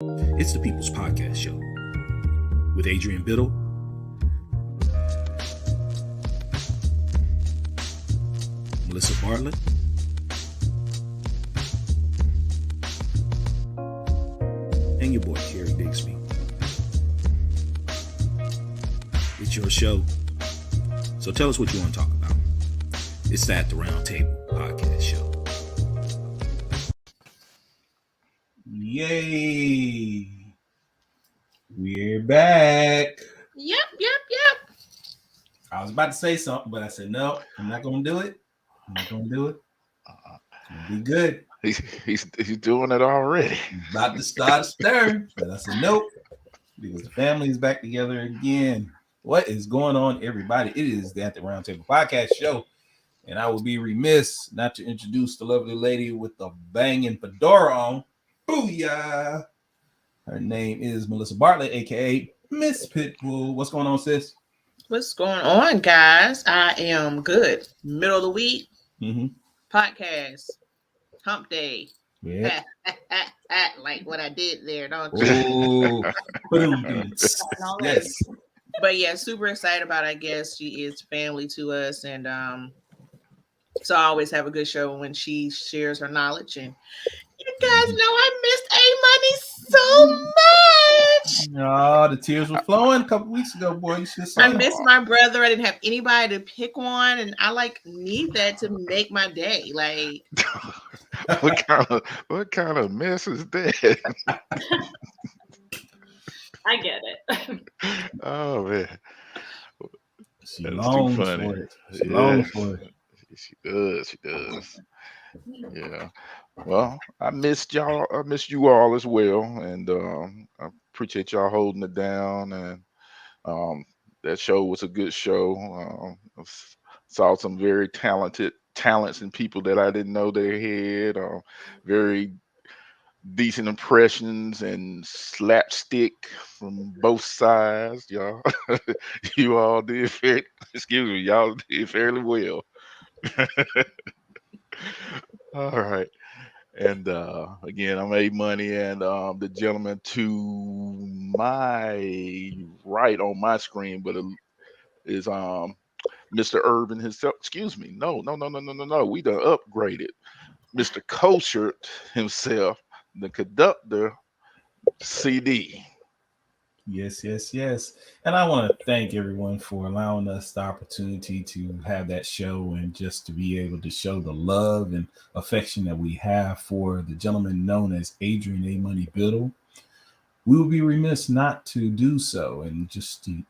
It's the People's Podcast Show with Adrian Biddle, Melissa Bartlett, and your boy, Kerry Digsby. It's your show, so tell us what you want to talk about. It's the Round Table Podcast Show. Yay! We're back. Yep. I was about to say something, but I said, no, I'm not going to do it. It's going to be good. He's doing it already. He's about to start stirring, but I said, nope, because the family is back together again. What is going on, everybody? It is the At the Round Table Podcast Show, and I will be remiss not to introduce the lovely lady with the banging fedora on. Booyah! Her name is Melissa Bartlett, aka Miss Pitbull. What's going on, sis? What's going on, guys? I am good. Middle of the week. Podcast. Hump day. Yeah. Like what I did there, don't you? Yes. But yeah, super excited about it. I guess she is family to us, and so I always have a good show when she shares her knowledge. And you guys know I missed A-Money so much. Oh, the tears were flowing a couple weeks ago, boy. I missed my brother. I didn't have anybody to pick on, and I need that to make my day. Like, what kind of mess is that? I get it. Oh man, she longs for it. She longs for it. She does. Yeah. Well, I missed y'all. I missed you all as well, and I appreciate y'all holding it down. And that show was a good show. I saw some very talents and people that I didn't know they had. Very decent impressions and slapstick from both sides, y'all. You all did y'all did fairly well. All right. And again, I'm A-Money, and the gentleman to my right on my screen, but is Mr. Urban himself. Excuse me. No. We done upgraded. Mr. Kosher himself, the conductor, CD. Yes. And I want to thank everyone for allowing us the opportunity to have that show and just to be able to show the love and affection that we have for the gentleman known as Adrian A-Money Biddle. We would be remiss not to do so and just to,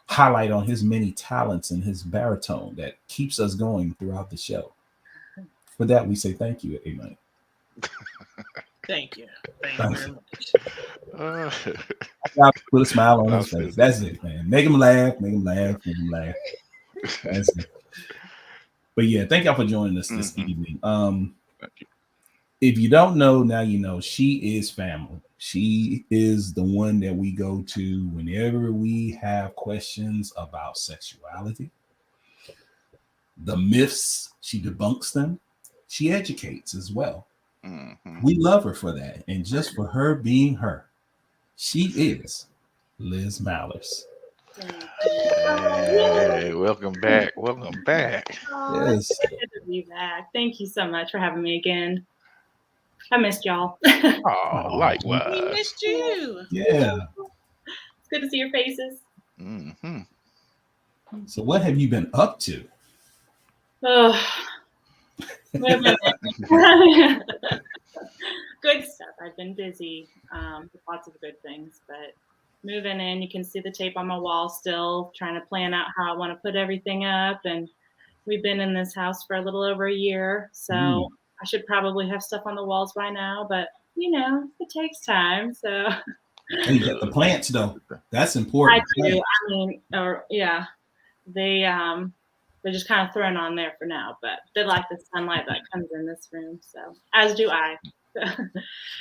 highlight on his many talents and his baritone that keeps us going throughout the show. For that, we say thank you, A-Money. Thank you very much. Put a smile on his face. That's it, man. Make him laugh. That's it. But yeah, thank y'all for joining us this evening. If you don't know, now you know. She is family. She is the one that we go to whenever we have questions about sexuality. The myths, she debunks them. She educates as well. We love her for that. And just for her being her, she is Liz Mallers. Hey, welcome back. Yes. It's good to be back. Thank you so much for having me again. I missed y'all. Oh, likewise. We missed you. Yeah. It's good to see your faces. So what have you been up to? Oh. Good stuff. I've been busy with lots of good things, but moving in, you can see the tape on my wall still, trying to plan out how I want to put everything up. And we've been in this house for a little over a year, so I should probably have stuff on the walls by now, but it takes time. So you got the plants though. That's important. I do. I mean, they're just kind of thrown on there for now, but they like the sunlight that comes in this room. So as do I.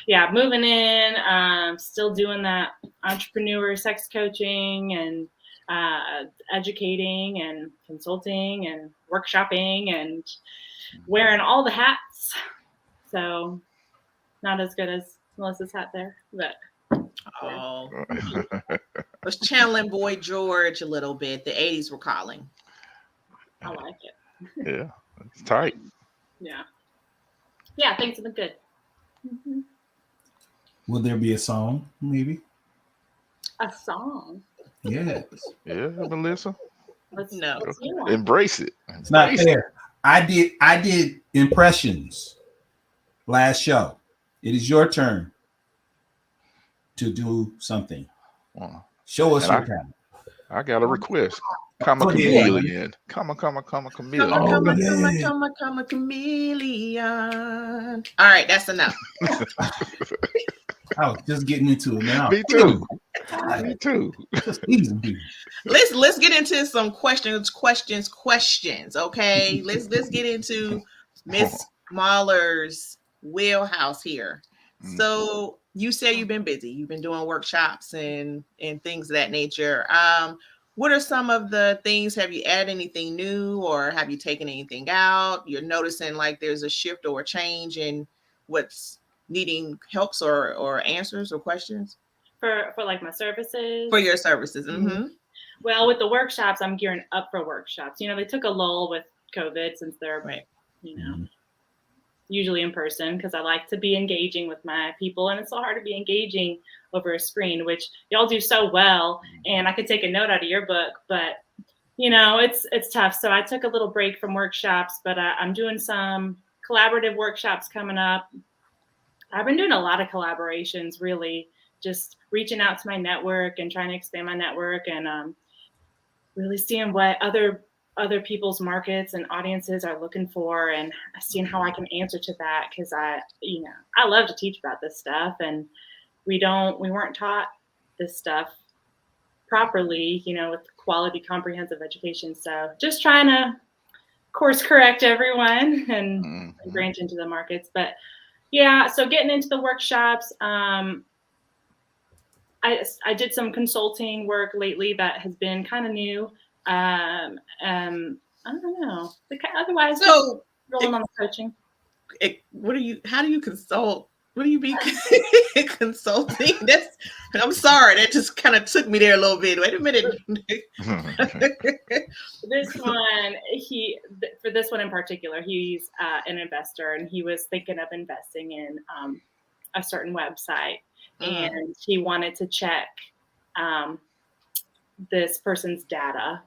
Yeah, moving in, still doing that entrepreneur sex coaching and educating and consulting and workshopping and wearing all the hats. So not as good as Melissa's hat there, but Oh, was channeling Boy George a little bit. The 80s were calling. I like it. Yeah, it's tight. Yeah. Yeah, things have been good. Mm-hmm. Will there be a song, maybe? A song? Yes. Yeah, Melissa. Let's No. hear one. Embrace it. It's not fair. I did impressions last show. It is your turn to do something. Show us your talent. I got a request. Come a Oh, yeah. chameleon. Come a chameleon. Come a chameleon. All right, that's enough. I was just getting into it now. Me too. Me too. Let's get into some questions. Okay, let's get into Miss Mahler's wheelhouse here. So you say you've been busy. You've been doing workshops and things of that nature. What are some of the things? Have you added anything new, or have you taken anything out? You're noticing like there's a shift or a change in what's needing helps or answers or questions for like my services, for your services. Mm-hmm. Well, with the workshops, I'm gearing up for workshops. They took a lull with COVID since they're usually in person, because I like to be engaging with my people, and it's so hard to be engaging over a screen, which y'all do so well. And I could take a note out of your book, but it's tough. So I took a little break from workshops, but I'm doing some collaborative workshops coming up. I've been doing a lot of collaborations, really just reaching out to my network and trying to expand my network, and really seeing what other people's markets and audiences are looking for, and seeing how I can answer to that. Because I love to teach about this stuff, and we weren't taught this stuff properly, with quality comprehensive education. So just trying to course correct everyone and branch into the markets. But yeah, so getting into the workshops, I did some consulting work lately that has been kind of new. I don't know. Otherwise, so rolling on the coaching. How do you consult? What do you mean consulting? I'm sorry, that just kind of took me there a little bit. Wait a minute. This one, for this one in particular, he's an investor, and he was thinking of investing in a certain website, and he wanted to check this person's data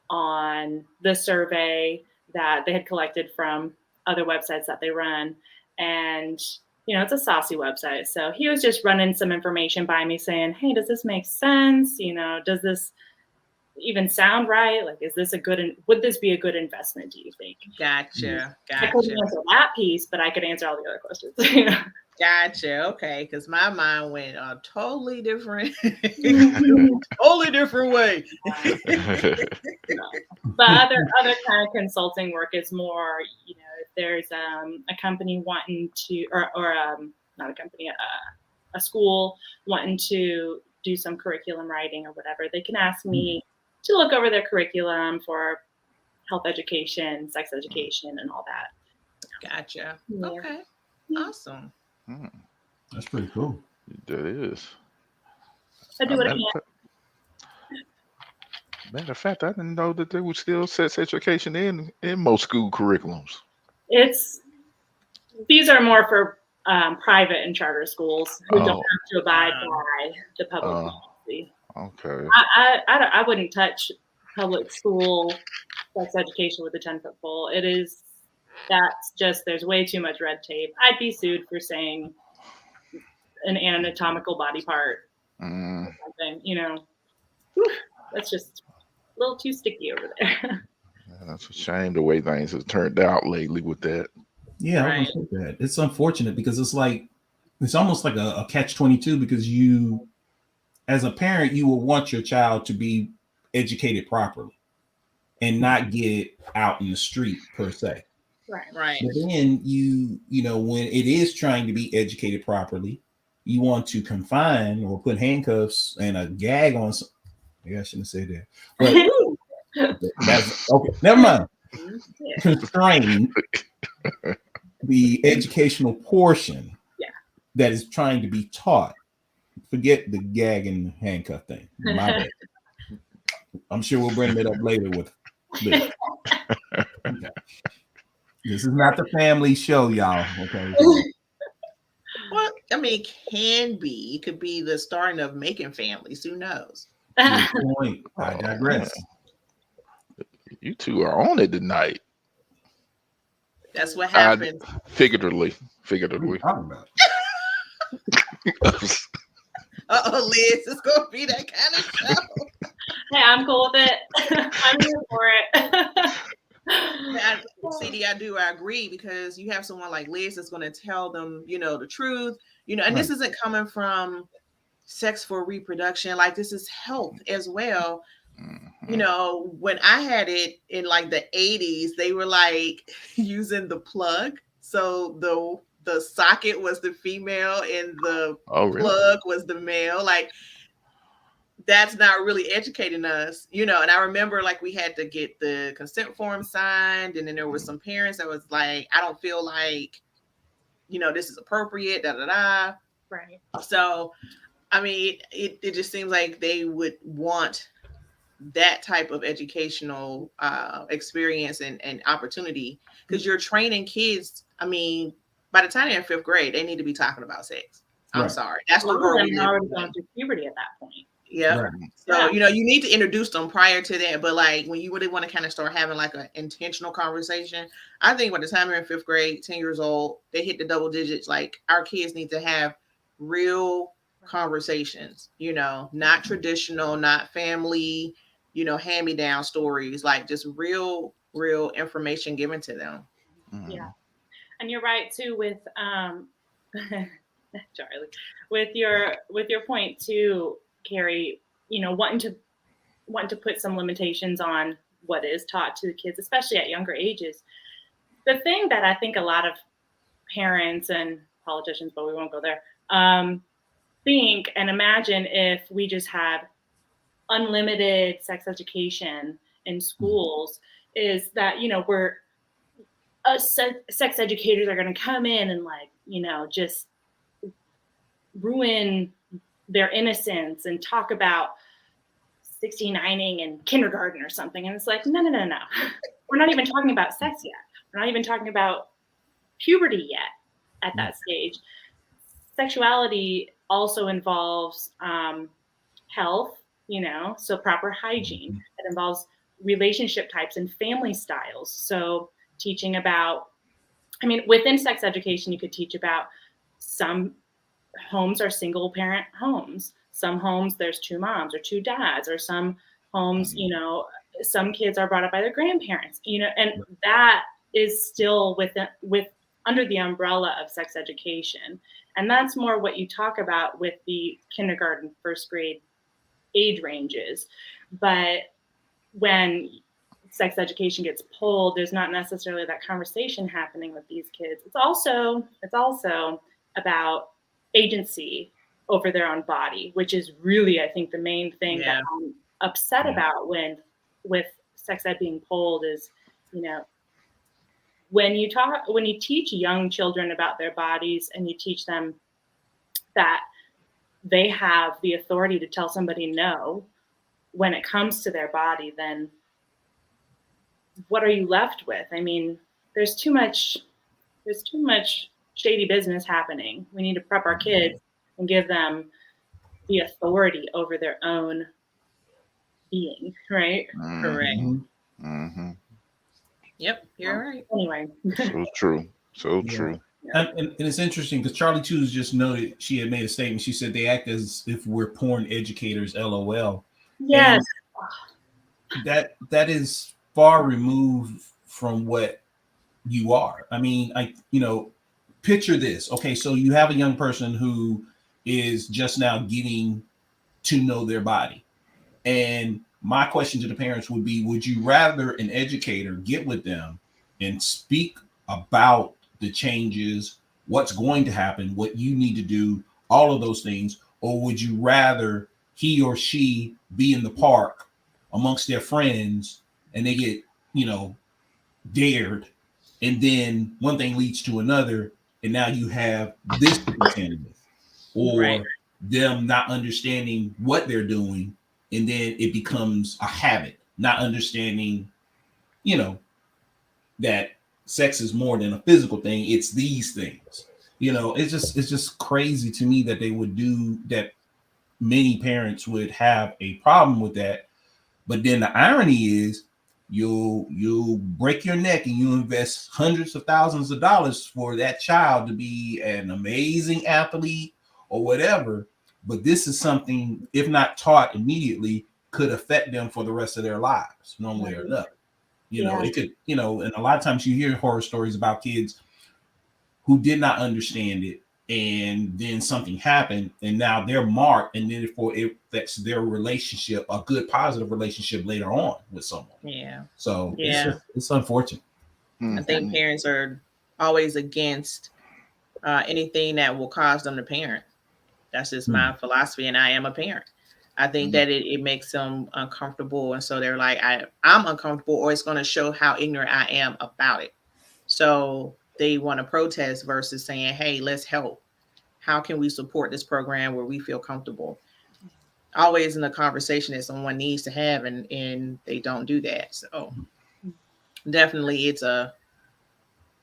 on the survey that they had collected from other websites that they run. And, it's a saucy website. So he was just running some information by me saying, hey, does this make sense? Does this even sound right? Like, would this be a good investment, do you think? Gotcha. I couldn't answer that piece, but I could answer all the other questions. Gotcha. Okay. Because my mind went a totally different way. But other kind of consulting work is more, if there's a company wanting to, or not a company, a school wanting to do some curriculum writing or whatever, they can ask me to look over their curriculum for health education, sex education, and all that. Gotcha. Yeah. Okay. Awesome. That's pretty cool. That is. I do what I can. Matter of fact, I didn't know that there was still sex education in most school curriculums. These are more for private and charter schools who don't have to abide by the public policy. Okay. I wouldn't touch public school sex education with a 10-foot pole. There's way too much red tape. I'd be sued for saying an anatomical body part. Something, that's just a little too sticky over there. That's a shame the way things have turned out lately with that. Yeah, right. I would say that. It's unfortunate because it's almost like a catch-22, because you, as a parent, you will want your child to be educated properly and not get out in the street per se. Right. But then you when it is trying to be educated properly, you want to confine or put handcuffs and a gag on. Maybe I shouldn't say that. But that's okay. Never mind. Constrain the educational portion that is trying to be taught forget the gag and handcuff thing. My bad. I'm sure we'll bring that up later with Liz. Okay. This is not the family show, y'all. Okay. Well, I mean, can be. It could be the starting of making families. Who knows? Good point. I Oh, digress. man. You two are on it tonight. That's what happens. Figuratively. What are you talking about? Liz, it's gonna be that kind of show. Hey, I'm cool with it. I'm here for it. CD, I agree, because you have someone like Liz that's going to tell them, the truth, and this isn't coming from sex for reproduction. Like, this is health as well. Mm-hmm. When I had it in like the 80s, they were like using the plug. So the socket was the female and the plug was the male. Like, that's not really educating us, and I remember, like, we had to get the consent form signed, and then there was some parents that was like, I don't feel like, this is appropriate, Right. So, I mean, it just seems like they would want that type of educational experience and opportunity, because you're training kids. I mean, by the time they're in 5th grade, they need to be talking about sex. I'm sorry. That's the world we live already going through puberty at that point. Yeah. Right. So, you need to introduce them prior to that. But like, when you really want to kind of start having like an intentional conversation, I think by the time they're in 5th grade, 10 years old, they hit the double digits. Like, our kids need to have real conversations, not traditional, not family, hand-me-down stories, like just real information given to them. Yeah. And you're right too with Charlie, with your point too, Carrie, wanting to put some limitations on what is taught to the kids, especially at younger ages. The thing that I think a lot of parents and politicians, but we won't go there, think and imagine if we just had unlimited sex education in schools, is that, we're sex educators are going to come in and like, just ruin their innocence and talk about 69ing in kindergarten or something. And it's like, no. We're not even talking about sex yet. We're not even talking about puberty yet at that stage. Sexuality also involves health, so proper hygiene. It involves relationship types and family styles. So teaching about, within sex education, you could teach about some homes are single parent homes. Some homes there's 2 moms or 2 dads, or some homes, some kids are brought up by their grandparents, and that is still under the umbrella of sex education. And that's more what you talk about with the kindergarten, 1st grade age ranges. But when sex education gets pulled, there's not necessarily that conversation happening with these kids. It's also about agency over their own body, which is really, I think, the main thing that I'm upset about with sex ed being pulled is, when you teach young children about their bodies and you teach them that they have the authority to tell somebody no when it comes to their body, then what are you left with? There's too much shady business happening. We need to prep our kids and give them the authority over their own being, right? Correct. Mm-hmm. Yep, you're right. Anyway. So true. True. And it's interesting because Charlie too just noted, she had made a statement. She said they act as if we're porn educators, LOL. Yes. And that is far removed from what you are. Picture this. Okay, so you have a young person who is just now getting to know their body. And my question to the parents would be, would you rather an educator get with them and speak about the changes, what's going to happen, what you need to do, all of those things, or would you rather he or she be in the park amongst their friends and they get, dared, and then one thing leads to another, and now you have this candidate or them not understanding what they're doing, and then it becomes a habit, not understanding, you know, that sex is more than a physical thing. It's these things. It's just crazy to me that they would do that. Many parents would have a problem with that. But then the irony is you'll break your neck and you invest hundreds of thousands of dollars for that child to be an amazing athlete or whatever. But this is something, if not taught immediately, could affect them for the rest of their lives, one way or another. It could, and a lot of times you hear horror stories about kids who did not understand it, and then something happened, and now they're marked, and therefore it affects their relationship, a good positive relationship later on with someone. Yeah. So it's unfortunate. I think parents are always against anything that will cause them to parent. That's just my philosophy, and I am a parent. I think that it makes them uncomfortable, and so they're like, I'm uncomfortable, or it's going to show how ignorant I am about it. So they want to protest versus saying, hey, let's help. How can we support this program where we feel comfortable? Always in the conversation that someone needs to have, and they don't do that. So definitely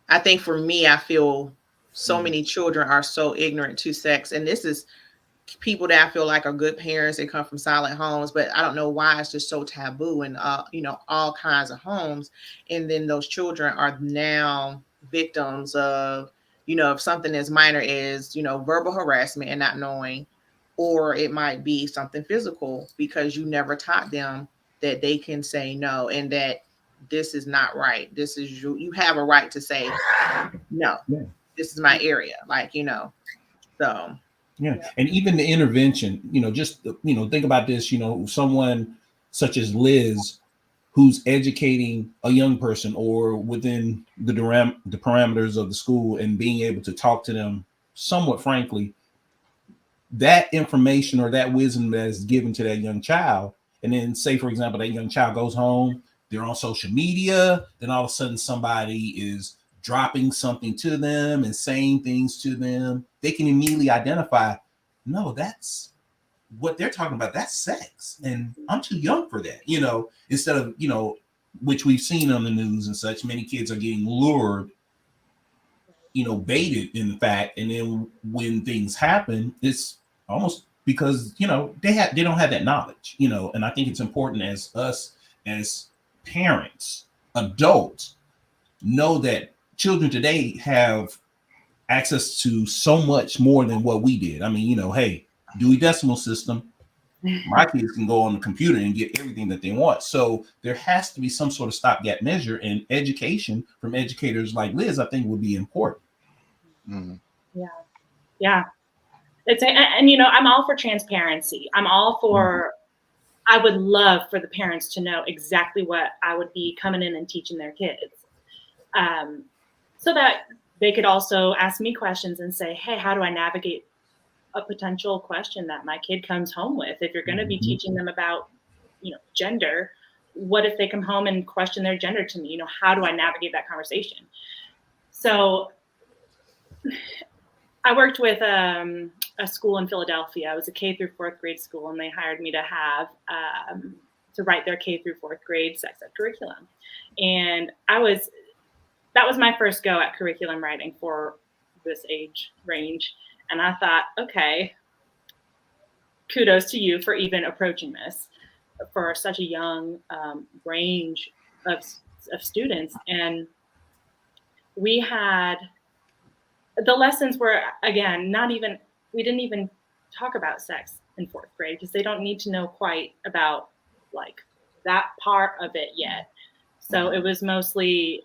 I think for me, I feel so many children are so ignorant to sex. And this is people that I feel like are good parents. They come from solid homes, but I don't know why it's just so taboo in all kinds of homes. And then those children are now victims of, if something as minor as, verbal harassment and not knowing, or it might be something physical because you never taught them that they can say no, and that this is not right. This is you have a right to say no. Yeah. This is my area. So yeah. And even the intervention, just think about this, someone such as Liz, who's educating a young person or within the parameters of the school and being able to talk to them somewhat frankly, that information or that wisdom that is given to that young child. And then say, for example, that young child goes home, they're on social media, then all of a sudden somebody is dropping something to them and saying things to them. They can immediately identify, no, that's what they're talking about. That's sex. And I'm too young for that, instead of, which we've seen on the news and such, many kids are getting lured, baited in fact. And then when things happen, it's almost because, they don't have that knowledge, and I think it's important as us, as parents, adults, know that children today have access to so much more than what we did. I mean, hey, Dewey Decimal System, my kids can go on the computer and get everything that they want. So there has to be some sort of stopgap measure, and education from educators like Liz, I think, would be important. Yeah. It's and I'm all for transparency. I'm all for. I would love for the parents to know exactly what I would be coming in and teaching their kids, so that they could also ask me questions and say, hey, how do I navigate a potential question that my kid comes home with? If you're going to be teaching them about, gender, what if they come home and question their gender to me? How do I navigate that conversation? So I worked with a school in Philadelphia. It was a K through 4th grade school, and they hired me to have to write their K through 4th grade sex ed curriculum. And that was my first go at curriculum writing for this age range. And I thought, okay, kudos to you for even approaching this for such a young range of students. And we had, the lessons were, again, we didn't even talk about sex in 4th grade because they don't need to know quite about that part of it yet. So it was mostly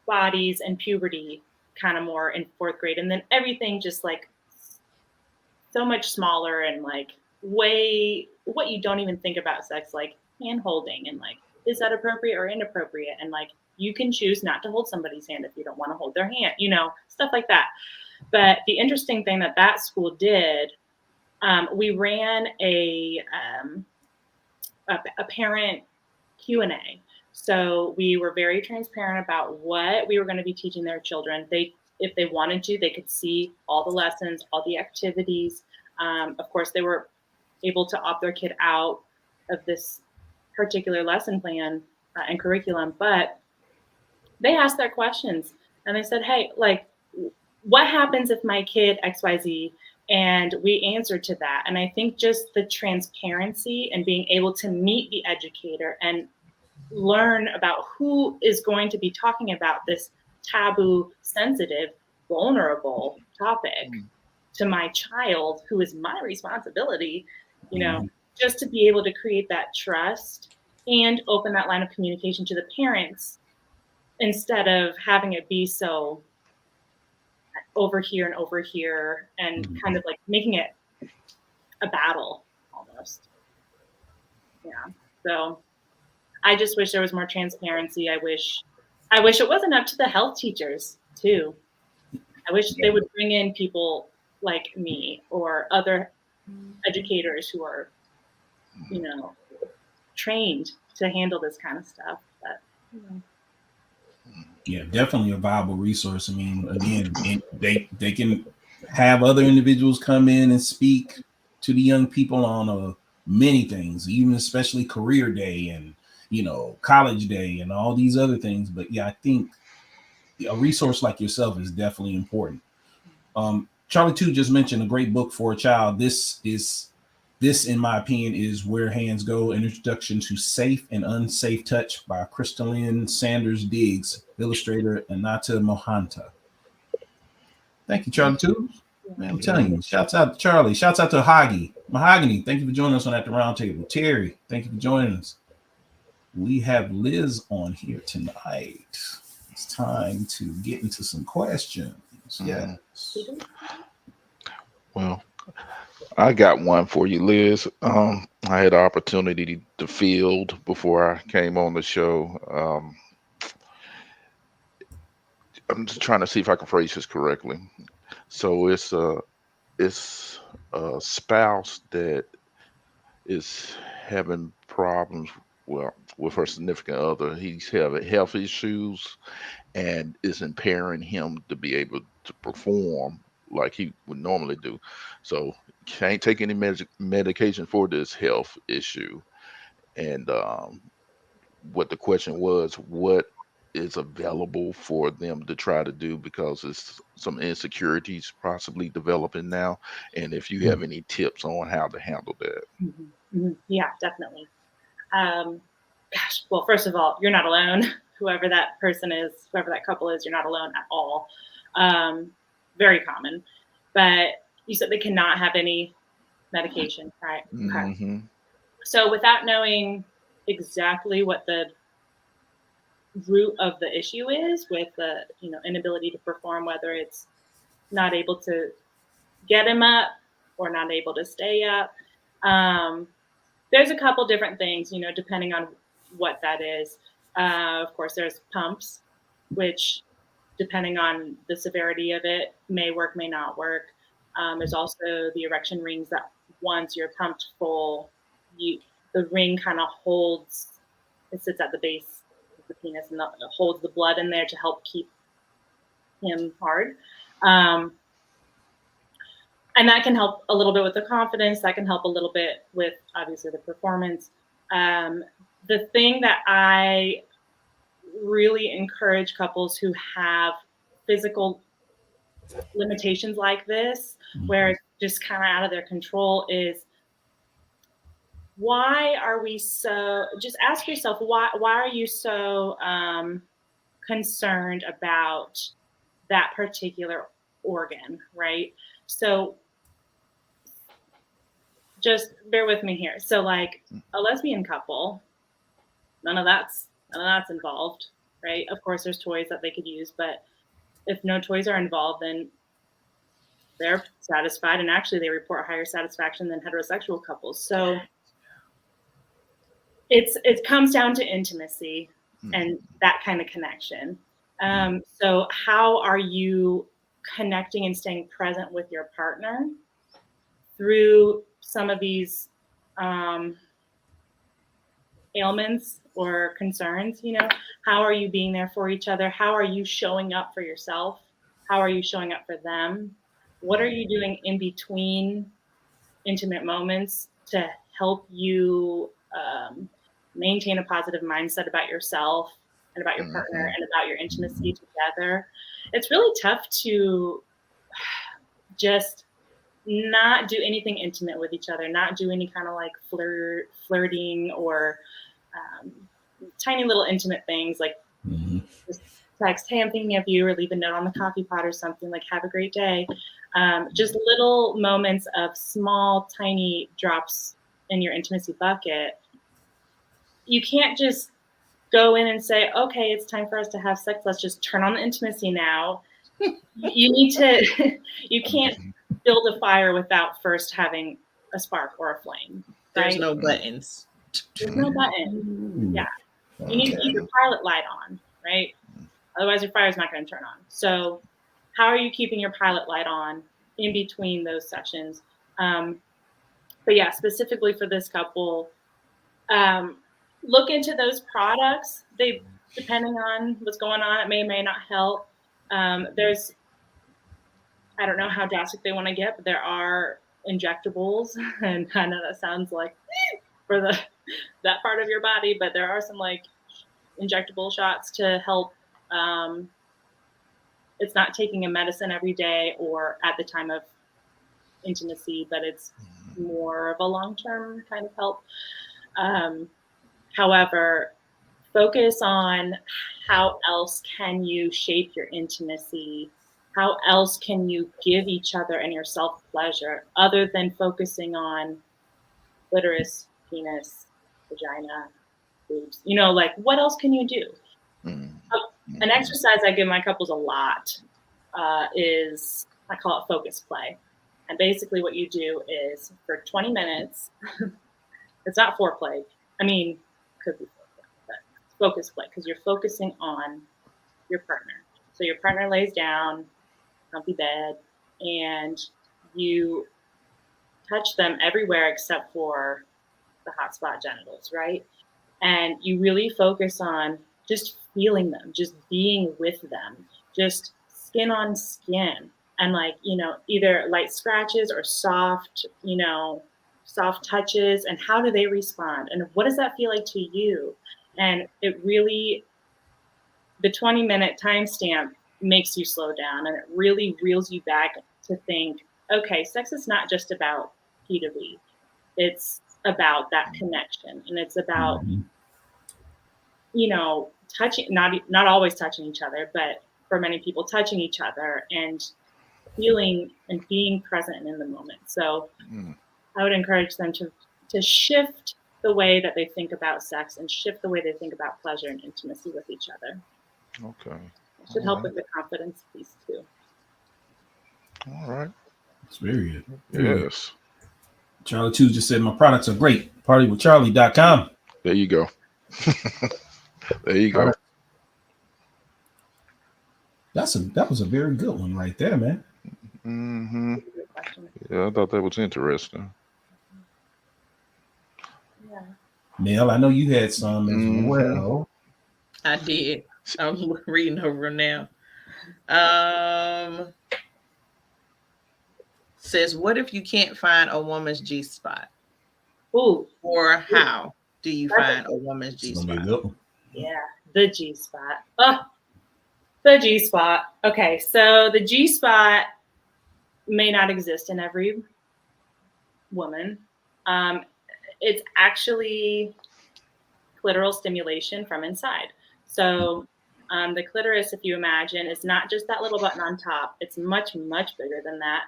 bodies and puberty kind of more in 4th grade. And then everything just so much smaller and way what you don't even think about sex, like hand holding and is that appropriate or inappropriate? And you can choose not to hold somebody's hand if you don't want to hold their hand, stuff like that. But the interesting thing that school did, we ran a parent Q&A. So we were very transparent about what we were going to be teaching their children. If they wanted to, they could see all the lessons, all the activities. Of course, they were able to opt their kid out of this particular lesson plan and curriculum, but they asked their questions and they said, hey, like, what happens if my kid XYZ? And we answered to that. And I think just the transparency and being able to meet the educator and learn about who is going to be talking about this taboo, sensitive, vulnerable topic to my child, who is my responsibility, just to be able to create that trust and open that line of communication to the parents instead of having it be so over here and kind of like making it a battle almost. Yeah. So I just wish there was more transparency. I wish it wasn't up to the health teachers too. I wish they would bring in people like me or other educators who are, trained to handle this kind of stuff. But, Yeah, definitely a viable resource. I mean, again, they can have other individuals come in and speak to the young people on many things, even especially career day and college day and all these other things. But yeah, I think a resource like yourself is definitely important. Charlie too just mentioned a great book for a child. This, in my opinion, is Where Hands Go: An Introduction to Safe and Unsafe Touch by Crystalline Sanders Diggs, illustrator Anata Mohanta. Thank you, Charlie too. Man, I'm telling you, shouts out to Charlie. Shouts out to Mahogany. Thank you for joining us on At the Round Table. Terry, thank you for joining us. We have Liz on here tonight. It's time to get into some questions. Yes. Well, I got one for you, Liz. I had the opportunity to field before I came on the show. I'm just trying to see if I can phrase this correctly. So it's a spouse that is having problems, well, with her significant other. He's having health issues and is impairing him to be able to perform like he would normally do. So can't take any medication for this health issue. And what the question was, what is available for them to try to do, because it's some insecurities possibly developing now, and if you have any tips on how to handle that. Yeah, definitely. Gosh, well, first of all, you're not alone. Whoever that person is, whoever that couple is, you're not alone at all. Very common. But you said they cannot have any medication, right? Okay. So without knowing exactly what the root of the issue is with the inability to perform, whether it's not able to get him up or not able to stay up, there's a couple different things, depending on what that is. Of course, there's pumps, which depending on the severity of it may work, may not work. There's also the erection rings that once you're pumped full, the ring kind of holds, it sits at the base of the penis and holds the blood in there to help keep him hard. And that can help a little bit with the confidence. That can help a little bit with, obviously, the performance. The thing that I really encourage couples who have physical limitations like this, where it's just kind of out of their control, is why are we so, just ask yourself, why are you so concerned about that particular organ, right? So just bear with me here. So like a lesbian couple, none of that's involved, right? Of course, there's toys that they could use, but if no toys are involved, then they're satisfied, and actually they report higher satisfaction than heterosexual couples. So it comes down to intimacy and that kind of connection. So how are you connecting and staying present with your partner through some of these ailments or concerns? How are you being there for each other? How are you showing up for yourself? How are you showing up for them? What are you doing in between intimate moments to help you maintain a positive mindset about yourself and about your partner and about your intimacy together. It's really tough to just not do anything intimate with each other, not do any kind of like flirting or tiny little intimate things like just text, hey, I'm thinking of you, or leave a note on the coffee pot or something, like have a great day. Just little moments of small, tiny drops in your intimacy bucket. You can't just go in and say, okay, it's time for us to have sex. Let's just turn on the intimacy now. You need to, you can't build a fire without first having a spark or a flame. Right? There's no buttons. There's no button. Yeah. You need to keep your pilot light on, right? Otherwise, your fire's not going to turn on. So how are you keeping your pilot light on in between those sessions? But yeah, specifically for this couple, look into those products. They, depending on what's going on, it may or may not help. There's, I don't know how drastic they want to get, but there are injectables, and I know that sounds like for that part of your body, but there are some like injectable shots to help. It's not taking a medicine every day or at the time of intimacy, but it's more of a long-term kind of help. However, focus on how else can you shape your intimacy? How else can you give each other and yourself pleasure other than focusing on clitoris, penis, vagina, boobs? You know, like what else can you do? An exercise I give my couples a lot is, I call it focus play. And basically what you do is for 20 minutes, it's not foreplay. I mean, could be foreplay, but focus play, because you're focusing on your partner. So your partner lays down, comfy bed, and you touch them everywhere except for the hot spot genitals, right? And you really focus on just feeling them, just being with them, just skin on skin. And like, you know, either light scratches or soft, you know, soft touches. And how do they respond? And what does that feel like to you? And it really, the 20-minute timestamp makes you slow down, and it really reels you back to think, okay, sex is not just about P to V. It's about that connection, and it's about, you know, touching, not always touching each other, but for many people, touching each other and feeling and being present in the moment. So I would encourage them to shift the way that they think about sex and shift the way they think about pleasure and intimacy with each other. Okay. It should help with the confidence piece too. All right. It's very good. Yes. Charlie 2 just said, my products are great. Partywithcharlie.com. There you go. There you go. That was a very good one right there, man. Yeah, I thought that was interesting. Yeah. Nell, I know you had some as well. I did. I'm reading over now. Says, what if you can't find a woman's G spot? Ooh. Or how do you find a woman's G spot? Yeah, the G spot. Oh, the G spot. Okay, so the G spot may not exist in every woman. It's actually clitoral stimulation from inside. So the clitoris, if you imagine, is not just that little button on top. It's much, much bigger than that.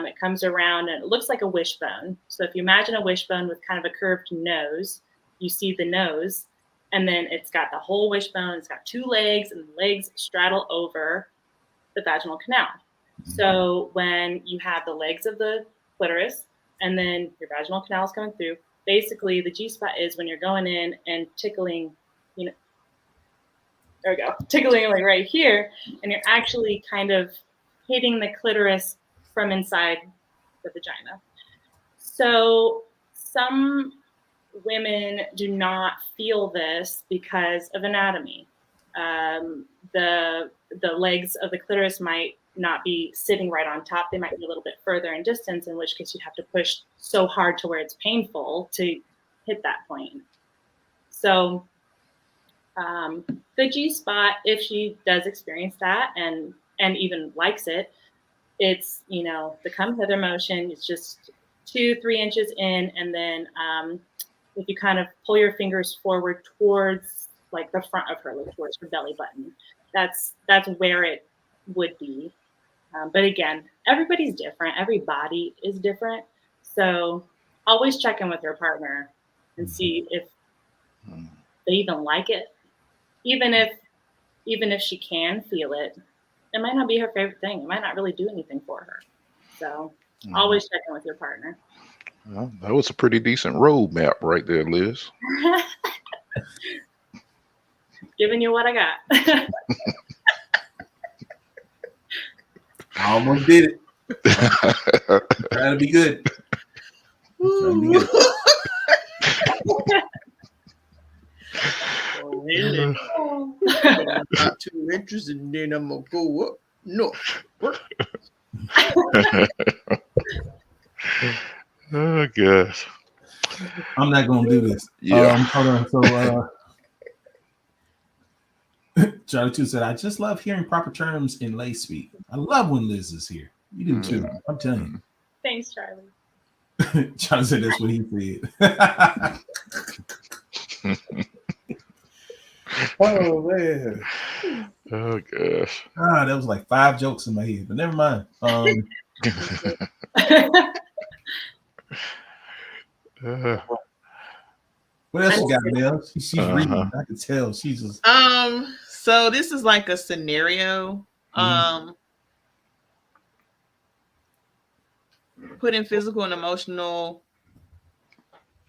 It comes around and it looks like a wishbone. So if you imagine a wishbone with kind of a curved nose, you see the nose, and then it's got the whole wishbone. It's got two legs, and the legs straddle over the vaginal canal. So when you have the legs of the clitoris and then your vaginal canal is coming through, basically the G spot is when you're going in and tickling, you know, there we go, tickling like right here, and you're actually kind of hitting the clitoris from inside the vagina. So some women do not feel this because of anatomy. The legs of the clitoris might not be sitting right on top. They might be a little bit further in distance, in which case you have to push so hard to where it's painful to hit that point. So the G spot, if she does experience that and even likes it, it's, you know, the come hither motion. It's just 2-3 inches in, and then if you kind of pull your fingers forward towards like the front of her, like towards her belly button, that's where it would be. But again, everybody's different. Every body is different. So always check in with your partner and see if they even like it. Even if she can feel it, it might not be her favorite thing. It might not really do anything for her. So always check in with your partner. Well, that was a pretty decent roadmap right there, Liz. Giving you what I got. I almost did it. Trying to be good. Trying to be good. Not 2 inches, and then I'm gonna go up. No. Oh gosh. I'm not gonna do this. Yeah. Hold on. So Charlie 2 said, I just love hearing proper terms in lay speak. I love when Liz is here. You do too. I'm telling you. Thanks, Charlie. Charlie said that's what he said. Oh man. Oh gosh. That was like 5 jokes in my head, but never mind. What else you got, Mel? She's reading. I can tell she's just. So this is like a scenario. Putting physical and emotional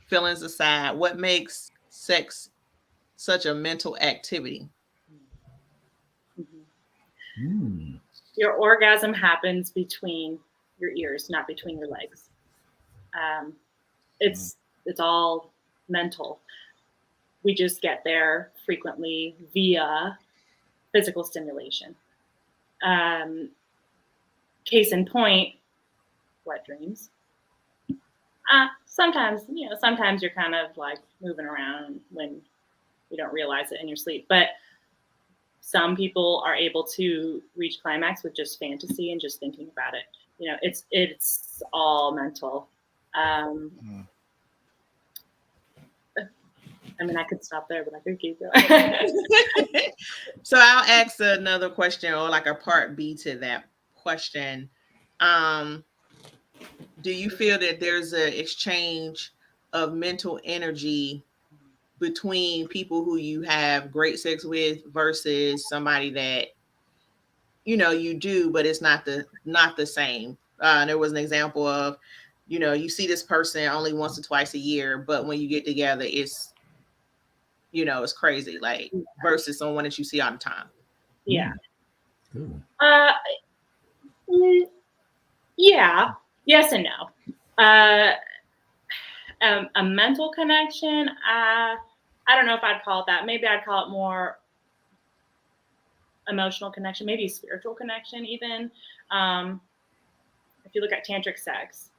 feelings aside, what makes sex such a mental activity? Your orgasm happens between your ears, not between your legs. It's all mental. We just get there frequently via physical stimulation. Case in point, wet dreams. Sometimes you're kind of like moving around when you don't realize it in your sleep. But some people are able to reach climax with just fantasy and just thinking about it. You know, it's all mental. I mean, I could stop there, but I could keep going. So I'll ask another question, or like a part B to that question. Do you feel that there's an exchange of mental energy between people who you have great sex with versus somebody that, you know, you do, but it's not the same? There was an example of, you know, you see this person only once or twice a year, but when you get together, it's, you know, it's crazy, like versus someone that you see all the time. Yeah. Cool. Yeah. Yes and no. A mental connection, I don't know if I'd call it that. Maybe I'd call it more emotional connection, maybe a spiritual connection even. If you look at tantric sex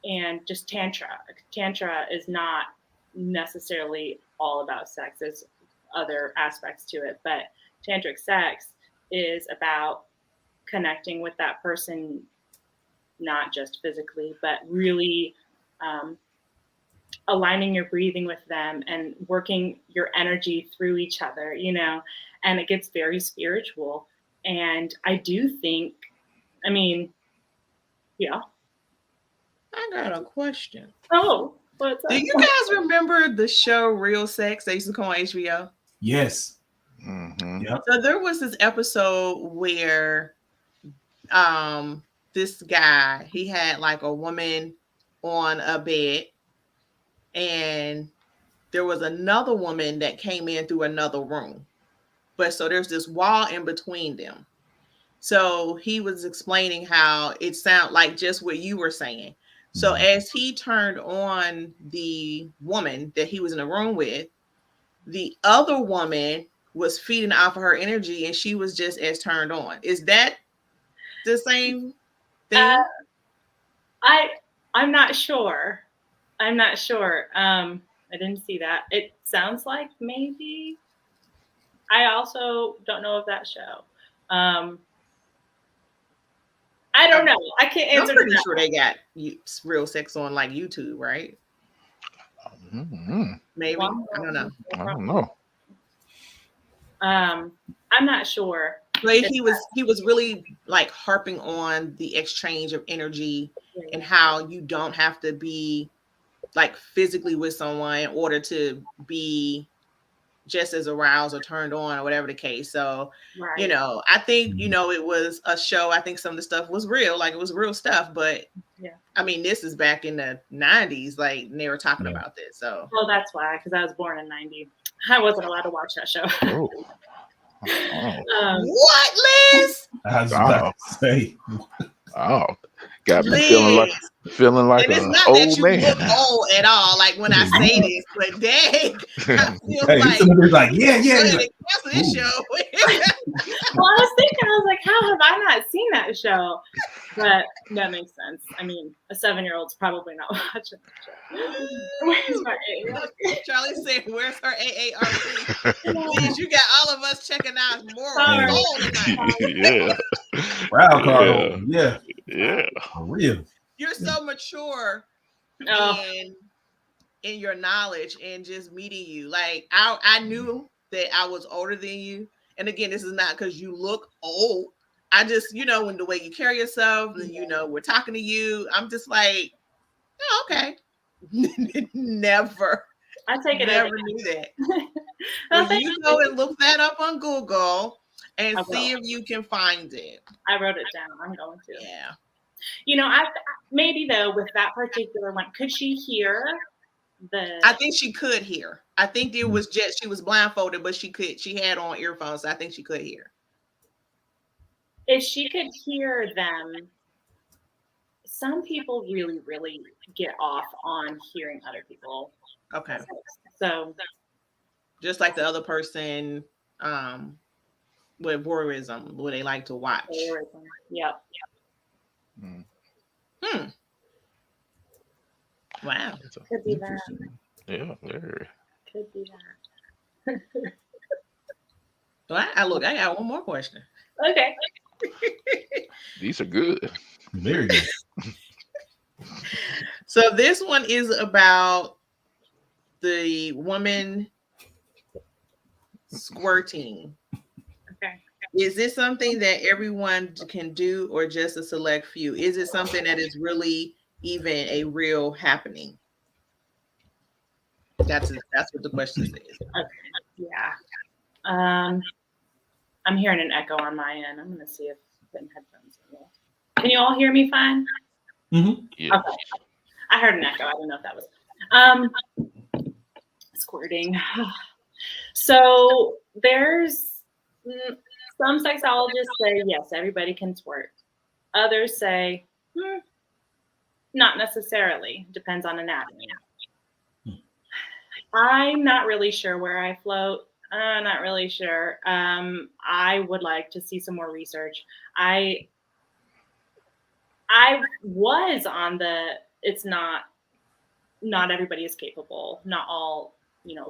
and just tantra is not necessarily all about sex. There's other aspects to it, but tantric sex is about connecting with that person, not just physically, but really aligning your breathing with them and working your energy through each other, you know, and it gets very spiritual. And I do think, I mean, yeah. I got a question. Oh, what's up? Do you guys remember the show Real Sex? They used to come on HBO. Yes. Yep. So there was this episode where this guy, he had like a woman on a bed, and there was another woman that came in through another room. But so there's this wall in between them. So he was explaining how it sounded like just what you were saying. So as he turned on the woman that he was in a room with, the other woman was feeding off of her energy, and she was just as turned on. Is that the same thing? I'm not sure. I'm not sure. I didn't see that. It sounds like maybe. I also don't know of that show. I don't know. I can't answer. I'm pretty sure they got real sex on like YouTube, right? Mm-hmm. Maybe. I don't know. I don't know. I'm not sure. But he was really like harping on the exchange of energy and how you don't have to be like physically with someone in order to be just as aroused or turned on or whatever the case. So, you know, I think, you know, it was a show. I think some of the stuff was real, like it was real stuff. But yeah, I mean, this is back in the 90s, like they were talking about this. So, well, that's why, because I was born in 90. I wasn't allowed to watch that show. Oh. What, Liz? I was about to say. Oh, got me Liz. feeling like and it's an not old that you man. look old at all, like when I say this, but dang, I feel like, yeah. Like, this show. Well, I was thinking, I was like, how have I not seen that show? But that makes sense. I mean, a 7-year-old's probably not watching that show. Where's my AARP? Charlie said, "Where's her AARP?" Please, you got all of us checking out more tonight. Yeah. Wow, Carl. Yeah. For real. You're so mature in your knowledge and just meeting you. Like I knew that I was older than you. And again, this is not because you look old. I just, you know, when the way you carry yourself, and you know, we're talking to you, I'm just like, oh, okay. Never. I take it. Never knew that. Well, you go and look that up on Google and see if you can find it. I wrote it down. I'm going to. Yeah. You know, maybe though with that particular one, could she hear the? I think she could hear. I think it was just she was blindfolded, but she had on earphones. So I think she could hear. If she could hear them, some people really, really get off on hearing other people. Okay. So just like the other person with voyeurism, where they like to watch. Yep. Wow. Could be that. Yeah, very. Could be that. Well, I got one more question. Okay. These are good. Very good. So this one is about the woman squirting. Okay. Is this something that everyone can do or just a select few? Is it something that is really even a real happening? That's what the question says. Okay. Yeah. I'm hearing an echo on my end. I'm going to see if the headphones will. Can you all hear me fine? Mm-hmm. Yeah. Okay. I heard an echo. I don't know if that was squirting. So there's some sexologists say yes, everybody can squirt. Others say not necessarily. Depends on anatomy. I'm not really sure where I float. Not really sure. I would like to see some more research. I was on the. It's not everybody is capable. Not all,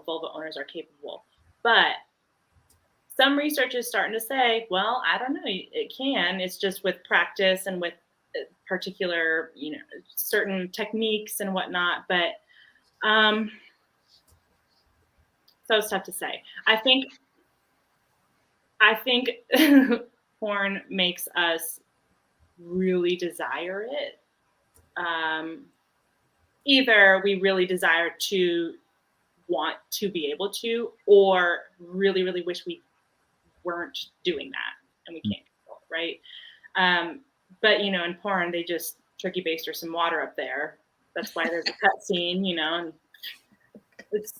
vulva owners are capable. But some research is starting to say, well, I don't know, it can. It's just with practice and with particular, certain techniques and whatnot. But so it's tough to say. I think porn makes us really desire it. Either we really desire to want to be able to, or really, really wish we weren't doing that and we can't control it, right? But in porn, they just turkey baste or some water up there. That's why there's a cut scene, and it's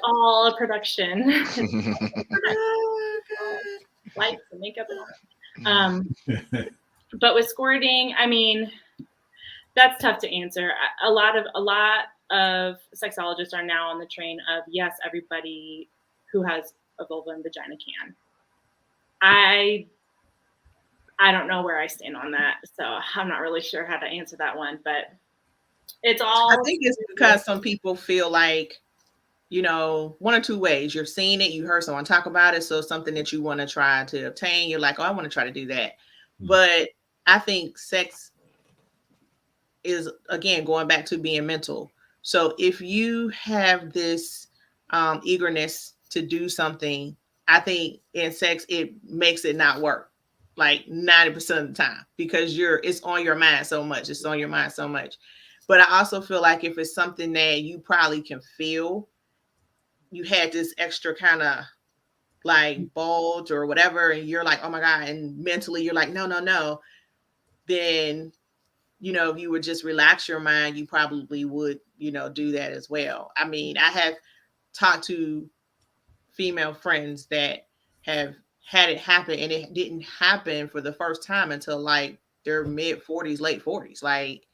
all a production. Lights and makeup and all. But with squirting, I mean, that's tough to answer. A lot of sexologists are now on the train of yes, everybody who has a vulva and vagina can. I I don't know where I stand on that. So I'm not really sure how to answer that one, but it's all. I think it's because some people feel like, one or two ways. You're seeing it, you heard someone talk about it, so it's something that you want to try to obtain. You're like, oh, I want to try to do that. But I think sex is, again, going back to being mental. So if you have this eagerness to do something, I think in sex, it makes it not work like 90% of the time, because it's on your mind so much. It's on your mind so much. But I also feel like if it's something that you probably can feel, you had this extra kind of like bulge or whatever, and you're like, oh my God, and mentally you're like, no, then, if you would just relax your mind, you probably would, do that as well. I mean, I have talked to female friends that have had it happen, and it didn't happen for the first time until like their mid 40s, late 40s. Like,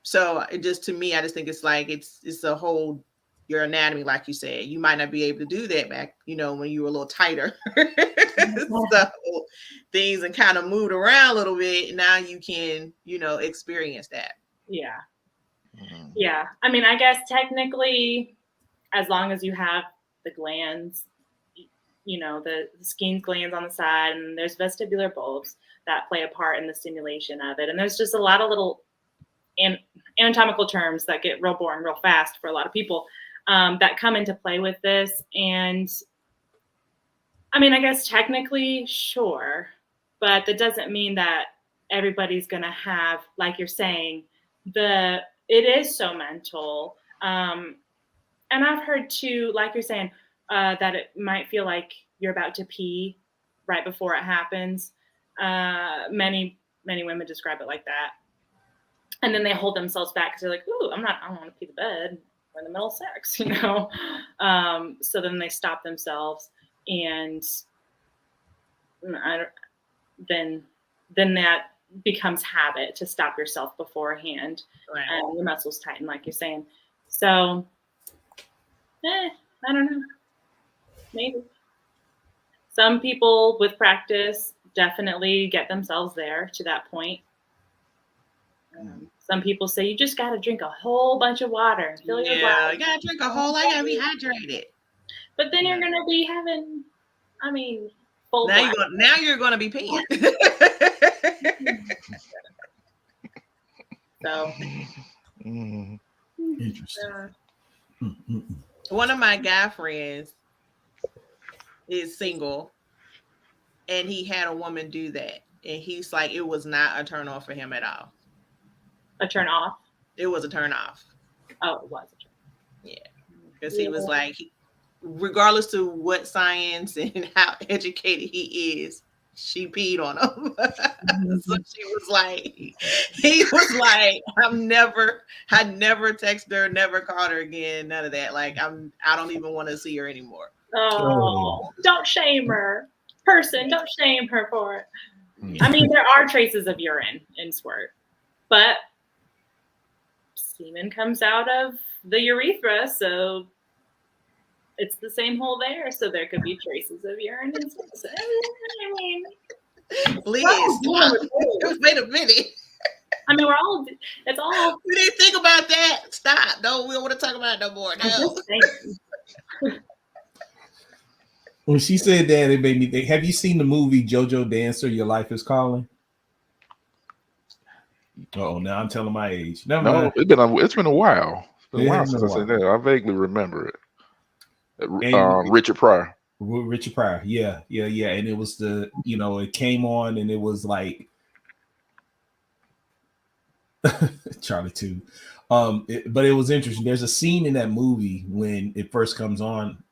so it just, to me, I just think it's like, it's a whole, your anatomy, like you said, you might not be able to do that back, when you were a little tighter. So things and kind of moved around a little bit. Now you can, experience that. Yeah. Yeah. I mean, I guess technically, as long as you have the glands, the skin glands on the side, and there's vestibular bulbs that play a part in the stimulation of it. And there's just a lot of little anatomical terms that get real boring real fast for a lot of people that come into play with this. And I mean, I guess technically, sure, but that doesn't mean that everybody's going to have, like you're saying, it is so mental. And I've heard too, like you're saying, that it might feel like you're about to pee right before it happens. Many women describe it like that. And then they hold themselves back because they're like, ooh, I don't want to pee the bed. We're in the middle of sex, So then they stop themselves, and then that becomes habit to stop yourself beforehand. Right. And your muscles tighten, like you're saying. So, I don't know. Maybe. Some people with practice definitely get themselves there to that point. Some people say you just got to drink a whole bunch of water. Fill your bladder. You got to drink a whole lot. You got to be hydrated. But then you're going to be having, full now you're going to be peeing. So. Interesting. One of my guy friends is single, and he had a woman do that, and he's like, it was not a turn on for him at all. A turn off? It was a turn off. Oh, it was a turn. Yeah, because he was like, regardless to what science and how educated he is, she peed on him. So he was like, I never texted her, never called her again, none of that. Like, I don't even want to see her anymore. Oh, don't shame her. Don't shame her for it. I mean, there are traces of urine in squirt, but semen comes out of the urethra, so it's the same hole there. So there could be traces of urine in squirt. So, I mean, Liz, wait a minute. I mean, it's all. We didn't think about that. Stop. No, we don't want to talk about it no more. No. When she said that, it made me think. Have you seen the movie JoJo Dancer? Your Life Is Calling. Oh, now I'm telling my age. No, it's been a while. It's been a while since I said that. I vaguely remember it. Richard Pryor. Richard Pryor, yeah, and it was it came on, and it was like Charlie too. But it was interesting. There's a scene in that movie when it first comes on,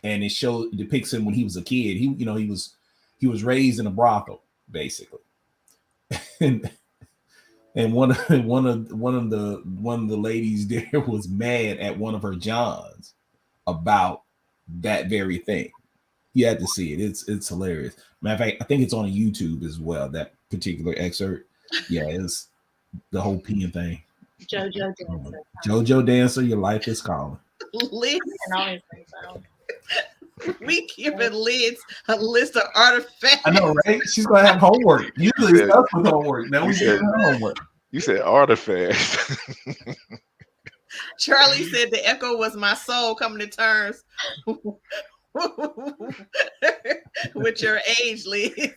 and it depicts him when he was a kid. He was raised in a brothel, basically, and one of the ladies there was mad at one of her Johns about that very thing. You had to see it. It's hilarious. Matter of fact, I think it's on YouTube as well. That particular excerpt. Yeah, it's the whole peeing thing. JoJo Dancer. JoJo Dancer, Your Life Is Calling. We giving Liz a list of artifacts. I know, right? She's gonna have homework. Usually it's us with homework. Now we giving her homework. You said artifacts. Charlie said the echo was my soul coming to terms with your age, Liz.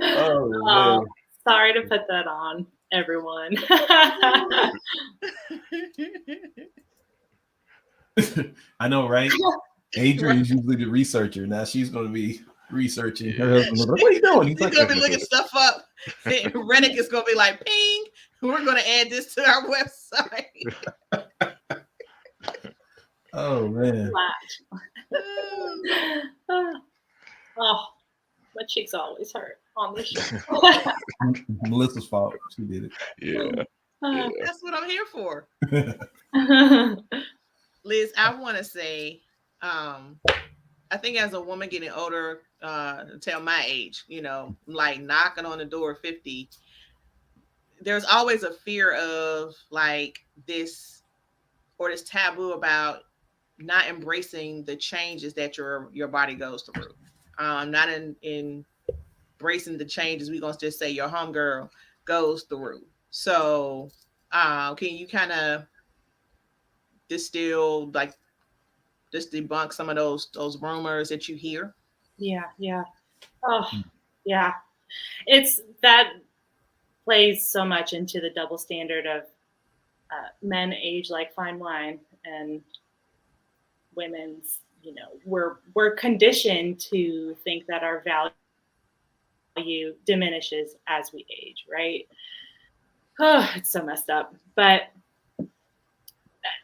Oh Oh, man. sorry to put that on everyone. I know, right? Adrian's usually the researcher. Now she's gonna be researching. Her husband's like, what are you doing? He's He's like, gonna be looking stuff up. Reddick is gonna be like, ping. We're gonna add this to our website. oh man. Oh, my cheeks always hurt on this show. Melissa's fault. She did it. Yeah. That's what I'm here for. Liz, I want to say, I think as a woman getting older, tell my age, like knocking on the door of 50, there's always a fear of like this taboo about not embracing the changes that your body goes through. Not in embracing the changes, we're gonna just say your homegirl goes through. So can you kind of debunk some of those rumors that you hear? Yeah. Oh, yeah. It's that plays so much into the double standard of men age like fine wine, and women's, we're conditioned to think that our value diminishes as we age, right? Oh, it's so messed up. But,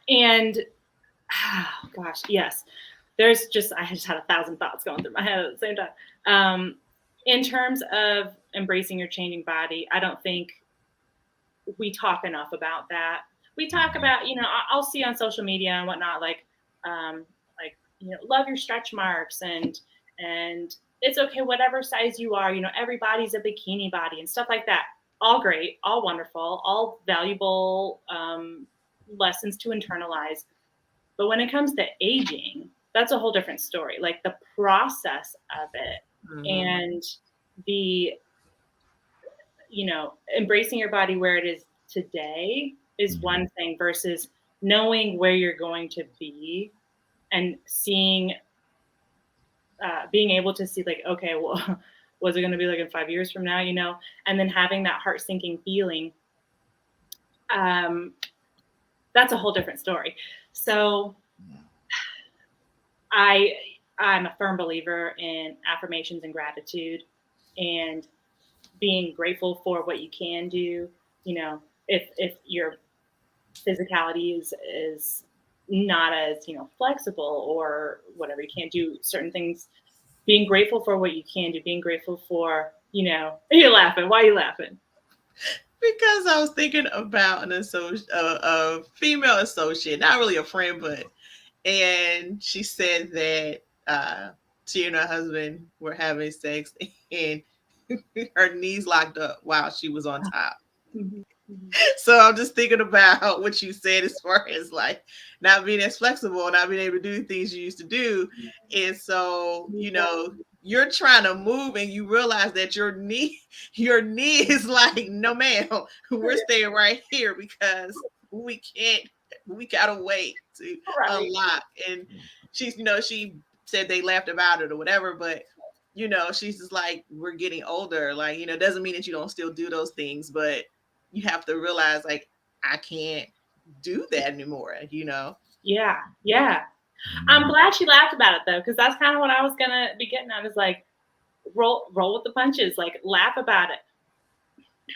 and gosh, yes, I just had 1,000 thoughts going through my head at the same time. In terms of embracing your changing body, I don't think we talk enough about that. We talk about, I'll see on social media and whatnot, love your stretch marks and it's okay, whatever size you are, everybody's a bikini body and stuff like that. All great, all wonderful, all valuable lessons to internalize. But when it comes to aging, that's a whole different story. Like the process of it and the, embracing your body where it is today is one thing versus knowing where you're going to be and seeing, being able to see like, okay, well, what's it going to be like in 5 years from now, and then having that heart sinking feeling. That's a whole different story. So I'm a firm believer in affirmations and gratitude and being grateful for what you can do. If your physicality is not as, flexible or whatever, you can't do certain things, being grateful for what you can do, being grateful for, you're laughing. Why are you laughing? Because I was thinking about a female associate, not really a friend, and she said that she and her husband were having sex and her knees locked up while she was on top. So I'm just thinking about what you said as far as like not being as flexible, not being able to do things you used to do. And so, you're trying to move and you realize that your knee is like, no ma'am, we're staying right here because we gotta wait to unlock. And she's, she said they laughed about it or whatever, but she's just like, we're getting older. Like, it doesn't mean that you don't still do those things, but you have to realize like, I can't do that anymore, Yeah. I'm glad she laughed about it though, because that's kind of what I was gonna be getting at, is like roll with the punches, like laugh about it.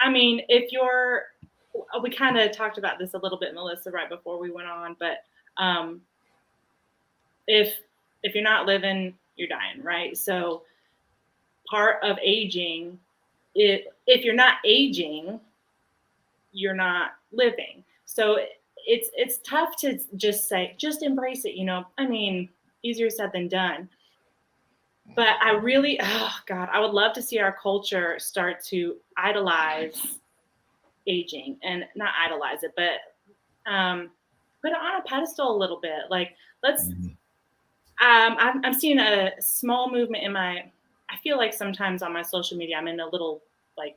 I mean, we kind of talked about this a little bit, Melissa, right before we went on, but if you're not living, you're dying, right? So part of aging, if you're not aging, you're not living. So it's tough to just say, just embrace it, I mean, easier said than done. But I really, I would love to see our culture start to idolize aging, and not idolize it, but put it on a pedestal a little bit. Like, let's I'm seeing a small movement in I feel like sometimes on my social media, I'm in a little like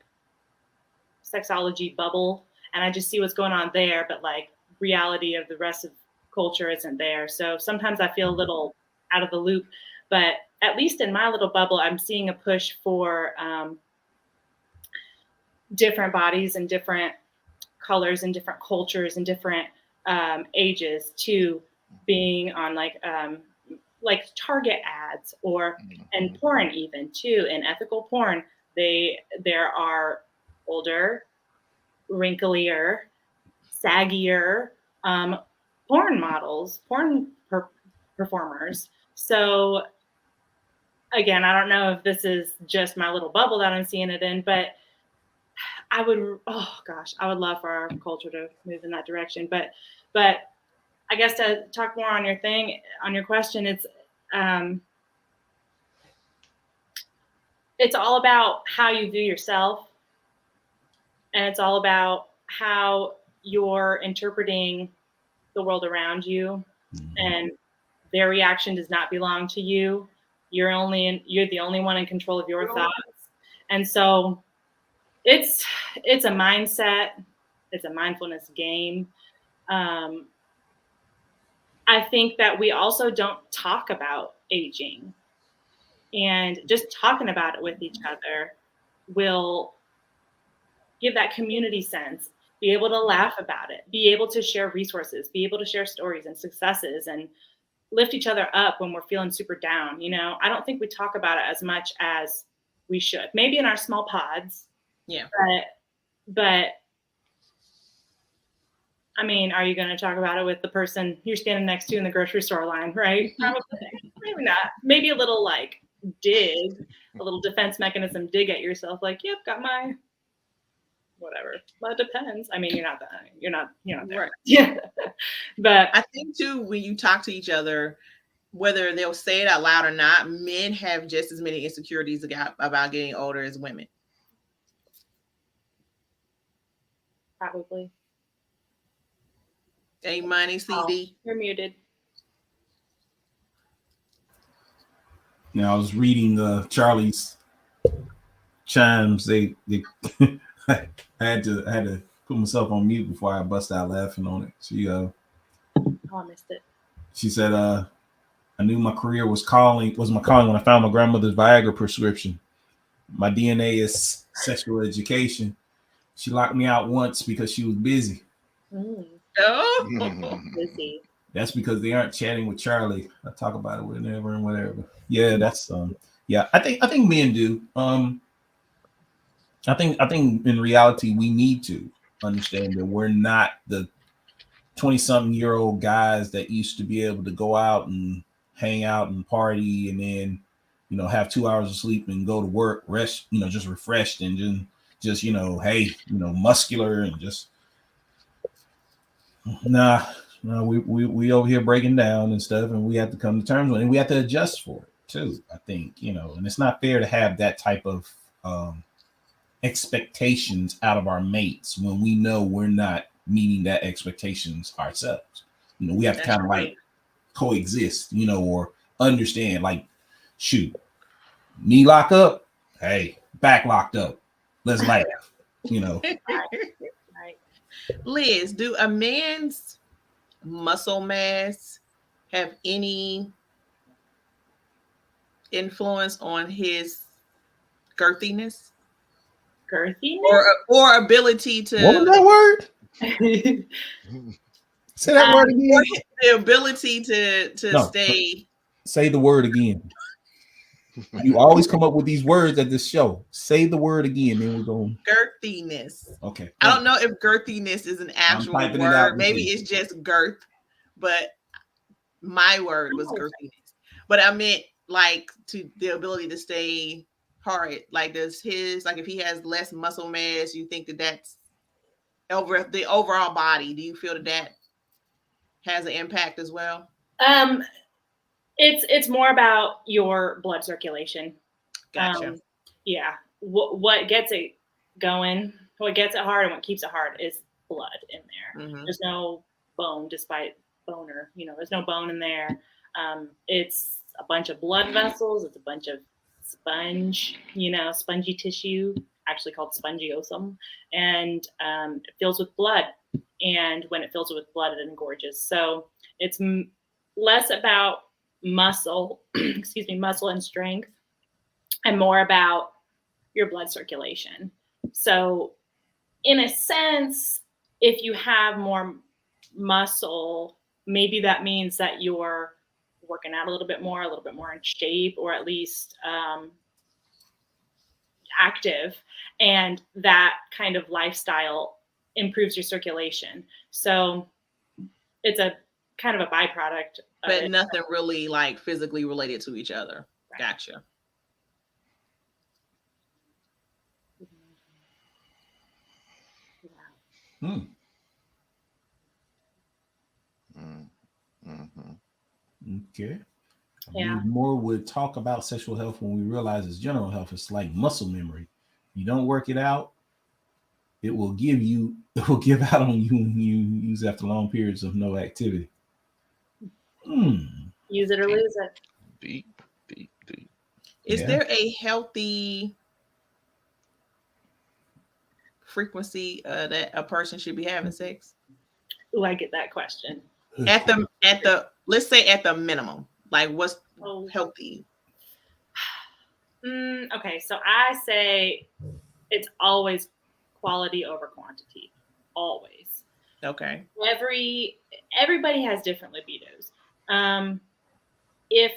sexology bubble and I just see what's going on there, but like reality of the rest of culture isn't there. So sometimes I feel a little out of the loop, but at least in my little bubble, I'm seeing a push for different bodies and different colors and different cultures and different ages to being on like Target ads or and porn even too. In ethical porn, there are older, wrinklier, saggier porn models, performers. So again, I don't know if this is just my little bubble that I'm seeing it in, but I would, oh gosh, I would love for our culture to move in that direction. But I guess to talk more on your question, it's all about how you view yourself, and it's all about how you're interpreting the world around you, and their reaction does not belong to you. You're the only one in control of your thoughts, and so it's a mindset. It's a mindfulness game. I think that we also don't talk about aging, and just talking about it with each other will give that community sense, be able to laugh about it, be able to share resources, be able to share stories and successes and lift each other up when we're feeling super down. I don't think we talk about it as much as we should. Maybe in our small pods. Yeah. But I mean, are you going to talk about it with the person you're standing next to in the grocery store line, right? Probably. Maybe not. Maybe a little like dig, a little defense mechanism dig at yourself, like, yep, got my whatever. Well, it depends. I mean, you're not there. Right. Yeah. But I think too, when you talk to each other, whether they'll say it out loud or not, men have just as many insecurities about getting older as women. Probably. A money CD. You're muted. Now I was reading Charlie's chimes. They I had to put myself on mute before I bust out laughing on it. Oh, I missed it. She said, I knew my career was my calling when I found my grandmother's Viagra prescription. My DNA is sexual education. She locked me out once because she was busy. Oh, busy. That's because they aren't chatting with Charlie. I talk about it whenever and whatever. Yeah, that's yeah. I think men do. I think in reality we need to understand that we're not the 20-something-year-old guys that used to be able to go out and hang out and party and then have 2 hours of sleep and go to work, rest, just refreshed and just hey, muscular and just nah. No, we over here breaking down and stuff, and we have to come to terms with it, and we have to adjust for it too. I think and it's not fair to have that type of expectations out of our mates when we know we're not meeting that expectations ourselves. We have to kind of like coexist, or understand. Like, shoot, knee lock up, hey, back locked up. Let's laugh, Right. Liz, do a man's muscle mass have any influence on his girthiness? Or ability to what was that word? Say that word again. The ability to stay. Say the word again. You always come up with these words at this show. Say the word again, then we're going. Girthiness. Okay. I don't know if girthiness is an actual word. Maybe it's just girth, but my word was girthiness. But I meant like to the ability to stay hard. Like does if he has less muscle mass, you think that's over the overall body? Do you feel that has an impact as well? It's more about your blood circulation. Gotcha. Yeah. What gets it going, what gets it hard and what keeps it hard is blood in there. Mm-hmm. There's no bone, despite boner, there's no bone in there. It's a bunch of blood vessels. It's a bunch of spongy tissue, actually called spongiosum, and it fills with blood. And when it fills with blood, it engorges. So it's less about muscle, muscle and strength, and more about your blood circulation. So in a sense, if you have more muscle, maybe that means that you're working out a little bit more in shape, or at least active, and that kind of lifestyle improves your circulation. So it's a kind of a byproduct. But nothing really like physically related to each other. Right. Gotcha. Hmm. Mm-hmm. Okay. Yeah. We more would talk about sexual health when we realize it's general health. It's like muscle memory. You don't work it out, it will give out on you when you use after long periods of no activity. Use it or lose it. Deep. Is there a healthy frequency that a person should be having sex? Oh, I get that question. At the let's say at the minimum, like what's healthy? Okay, so I say it's always quality over quantity. Always. Okay. Everybody has different libidos. If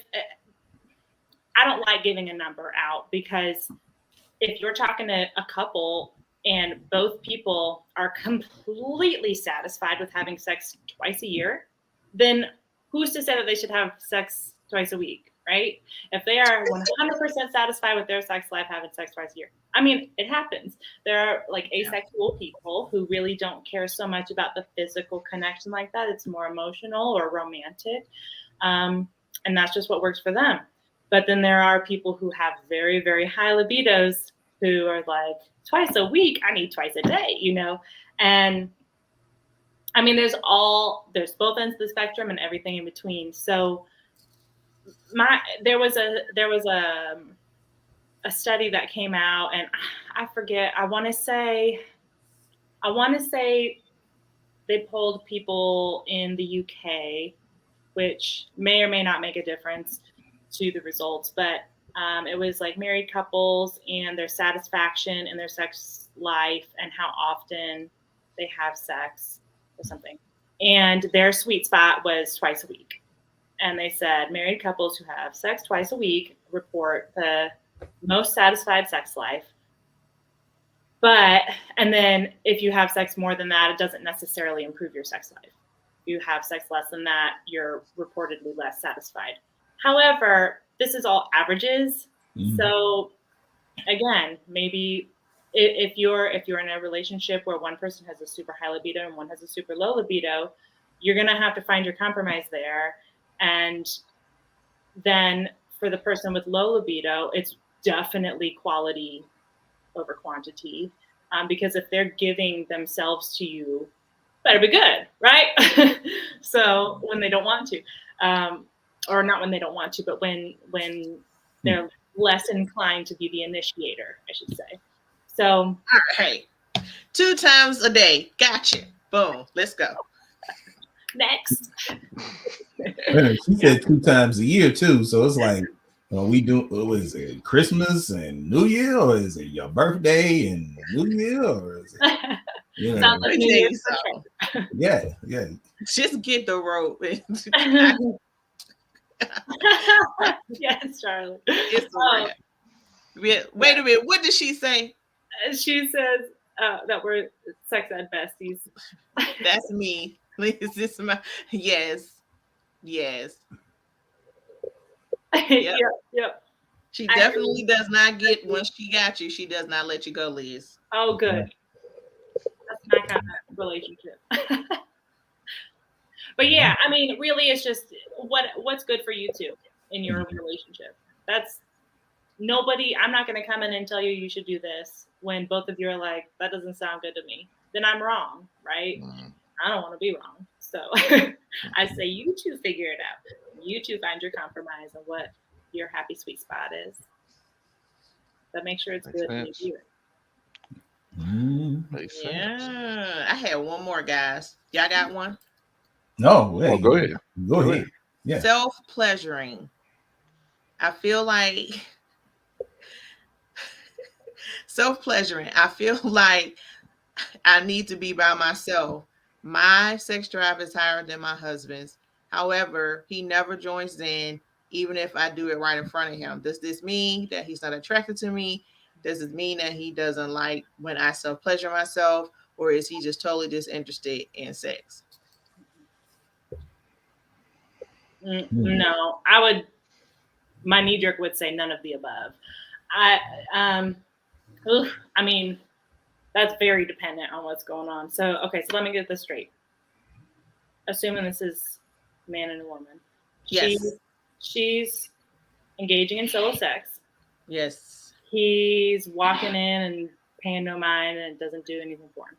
I don't like giving a number out, because if you're talking to a couple and both people are completely satisfied with having sex twice a year, then who's to say that they should have sex twice a week, right? If they are 100% satisfied with their sex life, having sex twice a year. I mean, it happens. There are like asexual people who really don't care so much about the physical connection like that. It's more emotional or romantic. And that's just what works for them. But then there are people who have very, very high libidos who are like, twice a week, I need twice a day, And I mean, there's both ends of the spectrum and everything in between. So there was a study that came out, and I forget, I want to say they polled people in the UK, which may or may not make a difference to the results, but it was like married couples and their satisfaction in their sex life and how often they have sex or something. And their sweet spot was twice a week. And they said married couples who have sex twice a week report the most satisfied sex life. And then if you have sex more than that, it doesn't necessarily improve your sex life. If you have sex less than that, you're reportedly less satisfied. However, this is all averages. Mm-hmm. So again, maybe if you're in a relationship where one person has a super high libido and one has a super low libido, you're going to have to find your compromise there. And then for the person with low libido, it's definitely quality over quantity, because if they're giving themselves to you, better be good, right? So when they don't want to, or not when they don't want to, but when they're less inclined to be the initiator, I should say. So, all right, 2 times a day, gotcha. Boom, let's go. Next. She said 2 times a year too, so it's like, we do. What is it? Christmas and New Year, or is it your birthday and New Year, or is it? Sounds like New Year. Yeah. Just get the rope. Yes, Charlie. It's wait a minute. What did she say? She says that we're sex ed besties. That's me. Is this my? Yes. Yep. Yep. She definitely does not get, when she got you, she does not let you go, Liz. Oh, good. That's my kind of relationship. But yeah, I mean, really, it's just what's good for you two in your relationship. That's nobody. I'm not going to come in and tell you should do this when both of you are like, that doesn't sound good to me. Then I'm wrong, right? I don't want to be wrong. So I say you two figure it out. you two find your compromise and what your happy sweet spot is. But make sure it's Makes good when you sense. do it. Makes sense. Yeah, I had one more, guys. Y'all got one? No, hey, Go ahead. Go ahead. Yeah. Self-pleasuring. I feel like self-pleasuring. I feel like I need to be by myself. My sex drive is higher than my husband's. However, he never joins in, even if I do it right in front of him. Does this mean that he's not attracted to me? Does it mean that he doesn't like when I self-pleasure myself? Or is he just totally disinterested in sex? No, my knee jerk would say none of the above. I mean, that's very dependent on what's going on. So, okay, so let me get this straight. Assuming this is a man and a woman. Yes. She's engaging in solo sex. Yes. He's walking in and paying no mind and doesn't do anything for him.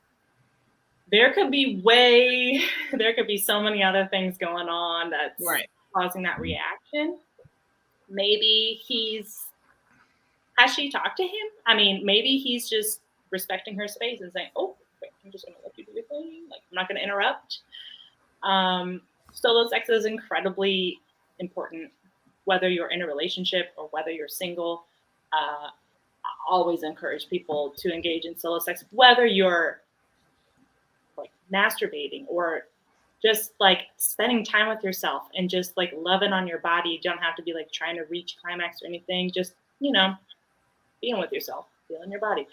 There could be so many other things going on that's causing that reaction. Maybe has she talked to him? I mean, maybe he's just respecting her space and saying, oh, wait, I'm just going to let you do your thing. Like, I'm not going to interrupt. Solo sex is incredibly important, whether you're in a relationship or whether you're single. I always encourage people to engage in solo sex, whether you're like masturbating or just like spending time with yourself and just like loving on your body. You don't have to be like trying to reach climax or anything. Just, being with yourself, feeling your body.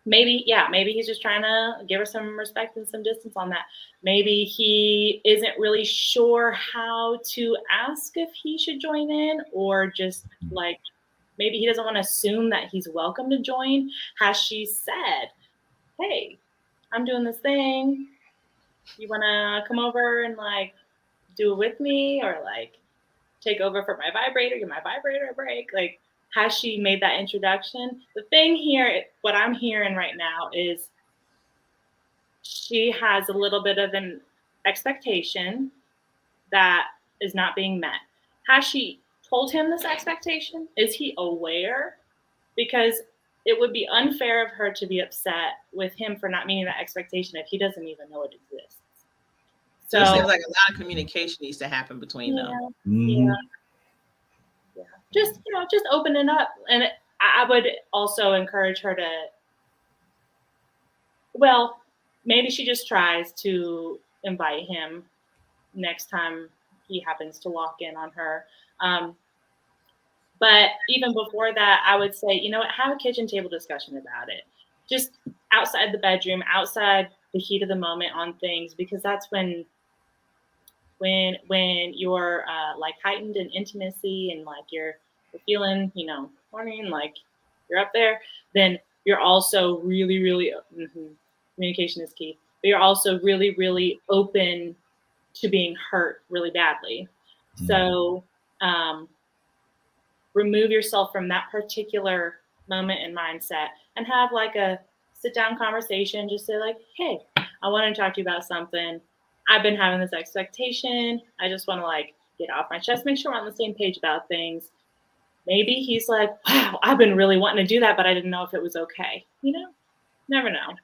Maybe he's just trying to give her some respect and some distance on that. Maybe he isn't really sure how to ask if he should join in, or just like, maybe he doesn't want to assume that he's welcome to join. Has she said, hey, I'm doing this thing. You want to come over and like do it with me, or like take over for my vibrator, give my vibrator a break? Like, has she made that introduction? The thing here, what I'm hearing right now is she has a little bit of an expectation that is not being met. Has she told him this expectation? Is he aware? Because it would be unfair of her to be upset with him for not meeting that expectation if he doesn't even know it exists. So it seems like a lot of communication needs to happen between them. Mm-hmm. Yeah. Just open it up. And I would also encourage her to, well, maybe she just tries to invite him next time he happens to walk in on her. But even before that, I would say, have a kitchen table discussion about it. Just outside the bedroom, outside the heat of the moment on things, because that's when you're like heightened in intimacy and like you're feeling, horny and like you're up there, then you're also really, really, communication is key, but you're also really, really open to being hurt really badly. Mm-hmm. So remove yourself from that particular moment and mindset and have like a sit down conversation. Just say like, hey, I want to talk to you about something. I've been having this expectation. I just want to like get off my chest, make sure we're on the same page about things. Maybe he's like, wow, I've been really wanting to do that, but I didn't know if it was okay. Never know.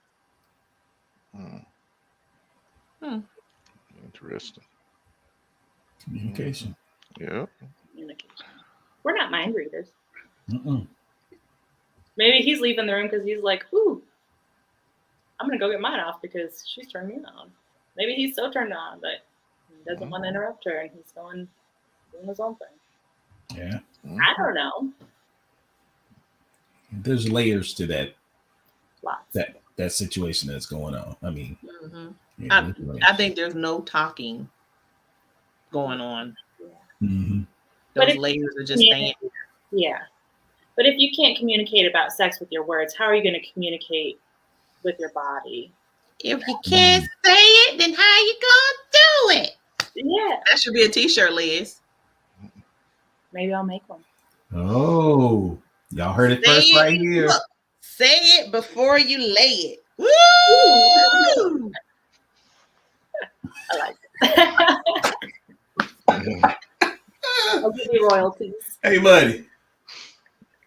Interesting. Communication. Yeah. Communication. We're not mind readers. Maybe he's leaving the room because he's like, ooh, I'm going to go get mine off because she's turned me on. Maybe he's so turned on, but he doesn't want to interrupt her and he's doing his own thing. Yeah. I don't know. There's layers to that. Lots. That situation that's going on. I mean, I think there's no talking going on. Mm-hmm. Those layers are just staying. Yeah. But if you can't communicate about sex with your words, how are you going to communicate with your body? If you can't say it, then how you gonna do it? Yeah. That should be a t-shirt, Liz. Maybe I'll make one. Oh, y'all heard it first right here. Look, say it before you lay it. Woo! I like it. Any royalties. Hey, buddy.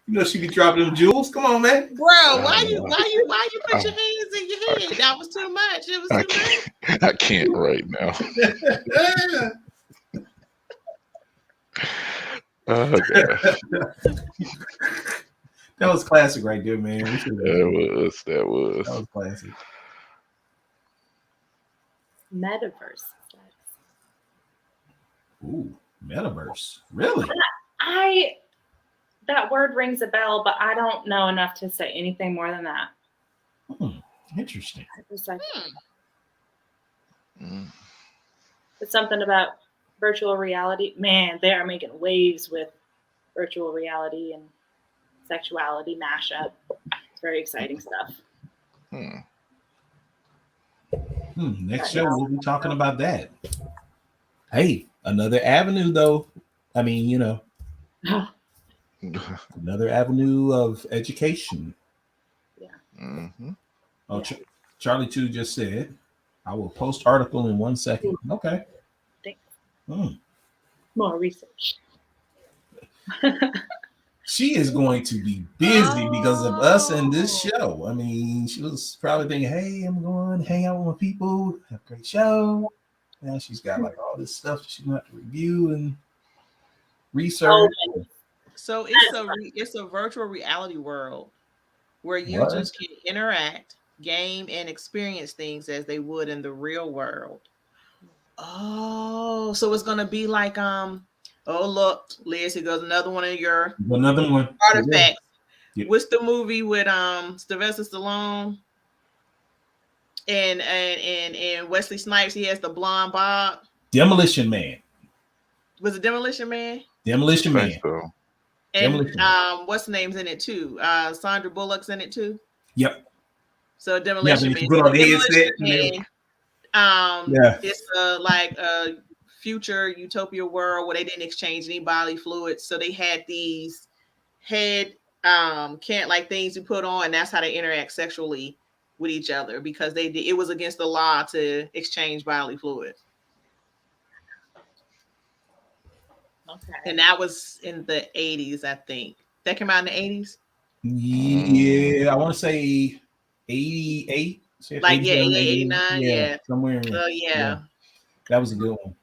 You know she be dropping them jewels. Come on, man. Bro, why you put your hands in your head? That was too much. It was too much. I can't right now. Oh gosh. That was classic right there, man. That was classic. Metaverse. Ooh, metaverse. Really? That word rings a bell, but I don't know enough to say anything more than that. Interesting. It's like it's something about virtual reality. Man, they are making waves with virtual reality and sexuality mashup. It's very exciting stuff. Next show we'll be talking about that. Hey, another avenue though. I mean, you know, another avenue of education. Yeah. Mm-hmm. Oh, Charlie 2 just said, I will post article in 1 second. Okay. Thanks. More research. She is going to be busy because of us and this show. I mean, she was probably thinking, hey, I'm going to hang out with my people, have a great show. Now she's got like all this stuff she's going to have to review and research. So it's a virtual reality world where users can interact, game, and experience things as they would in the real world. Oh, so it's gonna be like oh look, Liz, here goes another one of your artifacts. Yeah. What's the movie with Sylvester Stallone and Wesley Snipes? He has the blonde bob. Demolition Man. Was it Demolition Man? Demolition Man. So. And what's the name's in it too? Sandra Bullock's in it too. Yep. So Demolition Man. It's like a future utopia world where they didn't exchange any bodily fluids. So they had these head can't like things you put on, and that's how they interact sexually with each other because it was against the law to exchange bodily fluids. Okay. And that was in the 80s, I think. That came out in the 80s? Yeah, I want to say 88. Like, 89. Yeah. Somewhere in there. Yeah. That was a good one.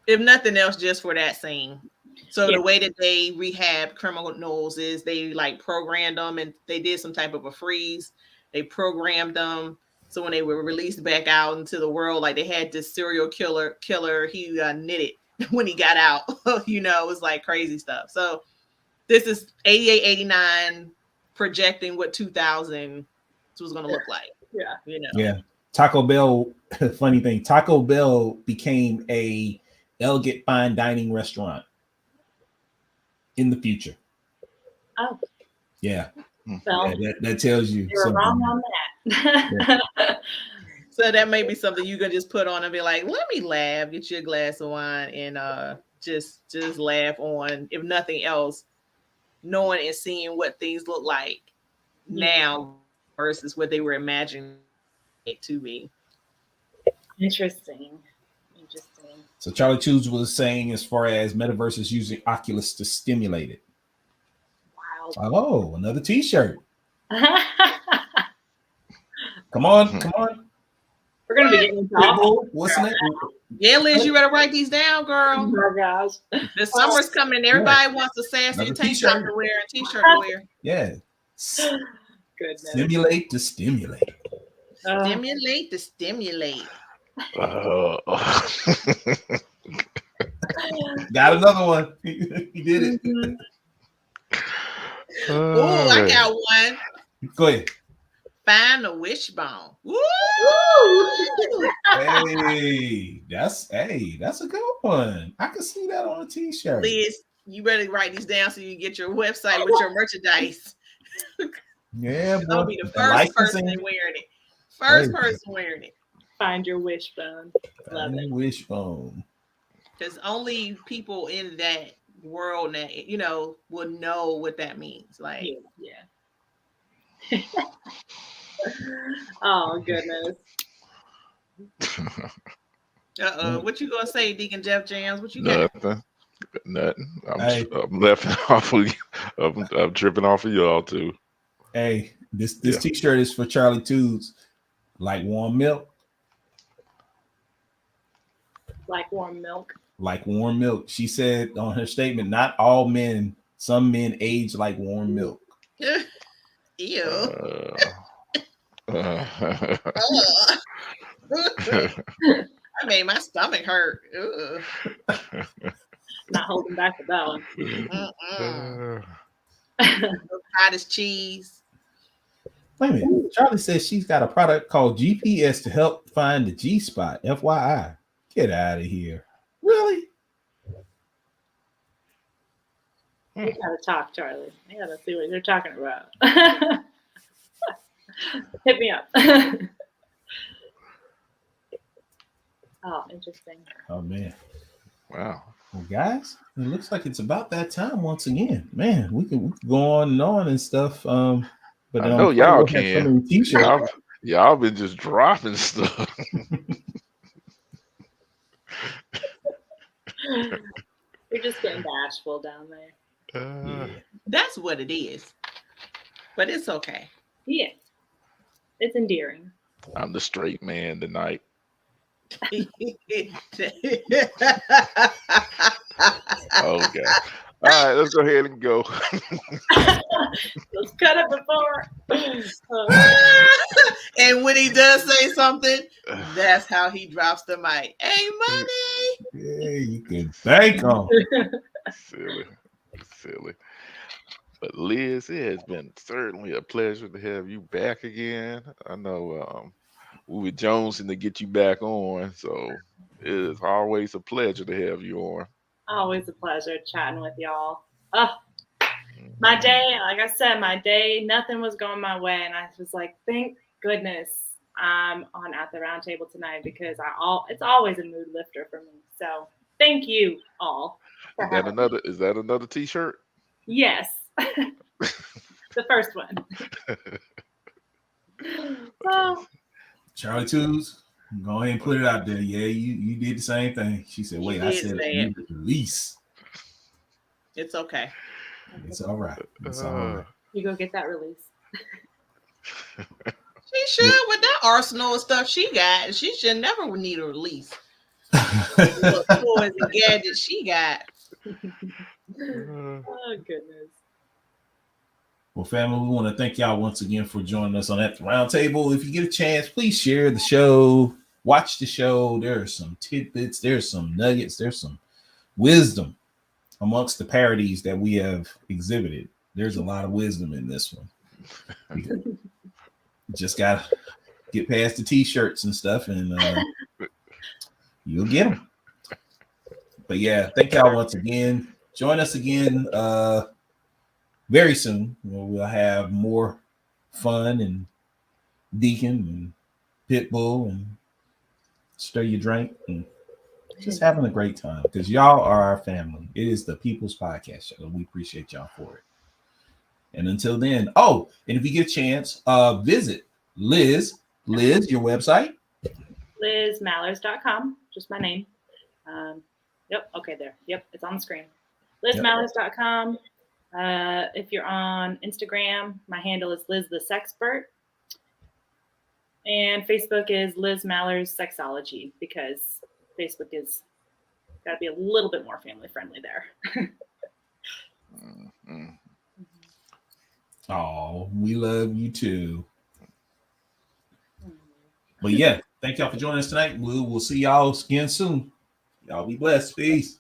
If nothing else, just for that scene. So the way that they rehab criminals is they like programmed them and they did some type of a freeze. They programmed them. So when they were released back out into the world, like they had this serial killer, he knitted when he got out. You know, it was like crazy stuff. So this is 88, 89 projecting what 2000 was going to look like. Yeah. You know. Yeah. Taco Bell, funny thing, Taco Bell became a elegant fine dining restaurant in the future. Oh. Yeah. Well, that tells you you're something. wrong on that. Yeah. So that may be something you can just put on and be like, let me laugh, get you a glass of wine and just laugh on, if nothing else, knowing and seeing what things look like now versus what they were imagining it to be. Interesting. So Charlie Tools was saying as far as metaverse is using Oculus to stimulate it. Wow. Oh, another t-shirt. Come on. We're going to be getting off. What's next? Yeah, Liz, you better write these down, girl. Oh my gosh. The summer's coming. Everybody wants a sassy tank top to wear and t-shirt to wear. Yeah. Goodness. Stimulate to stimulate. Stimulate to stimulate. Got another one. He did it. Mm-hmm. Oh, I got one. Go ahead. Find a wishbone. Woo! Hey, that's a good one. I can see that on a t-shirt. Liz, you better write these down so you get your website with your merchandise. Yeah, boy. I'll be the first person wearing it. First person wearing it. Find your wishbone. Love it. Wishbone. Because only people in that world that will know what that means. Like, yeah. Oh goodness. What you gonna say, Deacon Jeff Jams? What you got? Nothing. Nothing. Hey. I'm laughing off of you. I'm tripping off of y'all too. Hey, this t-shirt is for Charlie Toots. Like warm milk. Like warm milk. Like warm milk. She said on her statement, not all men, some men age like warm milk. Ew. Uh, I made my stomach hurt. Not holding back with that one. Hot as cheese. Wait a minute. Charlie says she's got a product called GPS to help find the G spot. FYI. Get out of here. Really? We gotta talk, Charlie. I gotta see what you're talking about. Hit me up. Oh, interesting. Oh man. wow. Well, guys, it looks like it's about that time once again. Man, we can go on and stuff. But I know y'all have so can. many t-shirts. Y'all been just dropping stuff. You're just getting bashful down there. Yeah. That's what it is. But it's okay. Yeah. It's endearing. I'm the straight man tonight. Okay. All right, let's go ahead and go. Let's cut it before. And when he does say something, that's how he drops the mic. Hey, money. Yeah, you can bank on. Silly. But Liz, it has been certainly a pleasure to have you back again. I know we were jonesing to get you back on, so it is always a pleasure to have you on. Always a pleasure chatting with y'all. Oh, my day, like I said, nothing was going my way. And I was like, thank goodness I'm on At the Round Table tonight because it's always a mood lifter for me. So thank you all. Is that another t-shirt? Yes. The first one. Oh. Charlie Toots, go ahead and put it out there. Yeah, you did the same thing. She said, wait, I said release. It's okay. It's all right. It's all right. You go get that release. She should with that arsenal of stuff she got. She should never need a release. What toys and gadgets she got. Oh goodness. Well, family, we want to thank y'all once again for joining us on At the Round Table. If you get a chance, please share the show, watch the show. There are some tidbits, there's some nuggets, there's some wisdom amongst the parodies that we have exhibited. There's a lot of wisdom in this one. Just got to get past the t-shirts and stuff, and you'll get them. But yeah, thank y'all once again. Join us again very soon. We'll have more fun and Deacon and Pitbull and Stir Your Drink and just having a great time because y'all are our family. It is the People's Podcast Show. We appreciate y'all for it. And until then, and if you get a chance, visit Liz, your website. LizMallers.com, just my name. Yep, okay, there. Yep, it's on the screen. LizMallers.com. If you're on Instagram, my handle is Liz the Sexpert. And Facebook is Liz Mallers Sexology because Facebook is got to be a little bit more family friendly there. Mm-hmm. Oh, we love you too. But yeah, thank y'all for joining us tonight. We'll see y'all again soon. Y'all be blessed. Peace.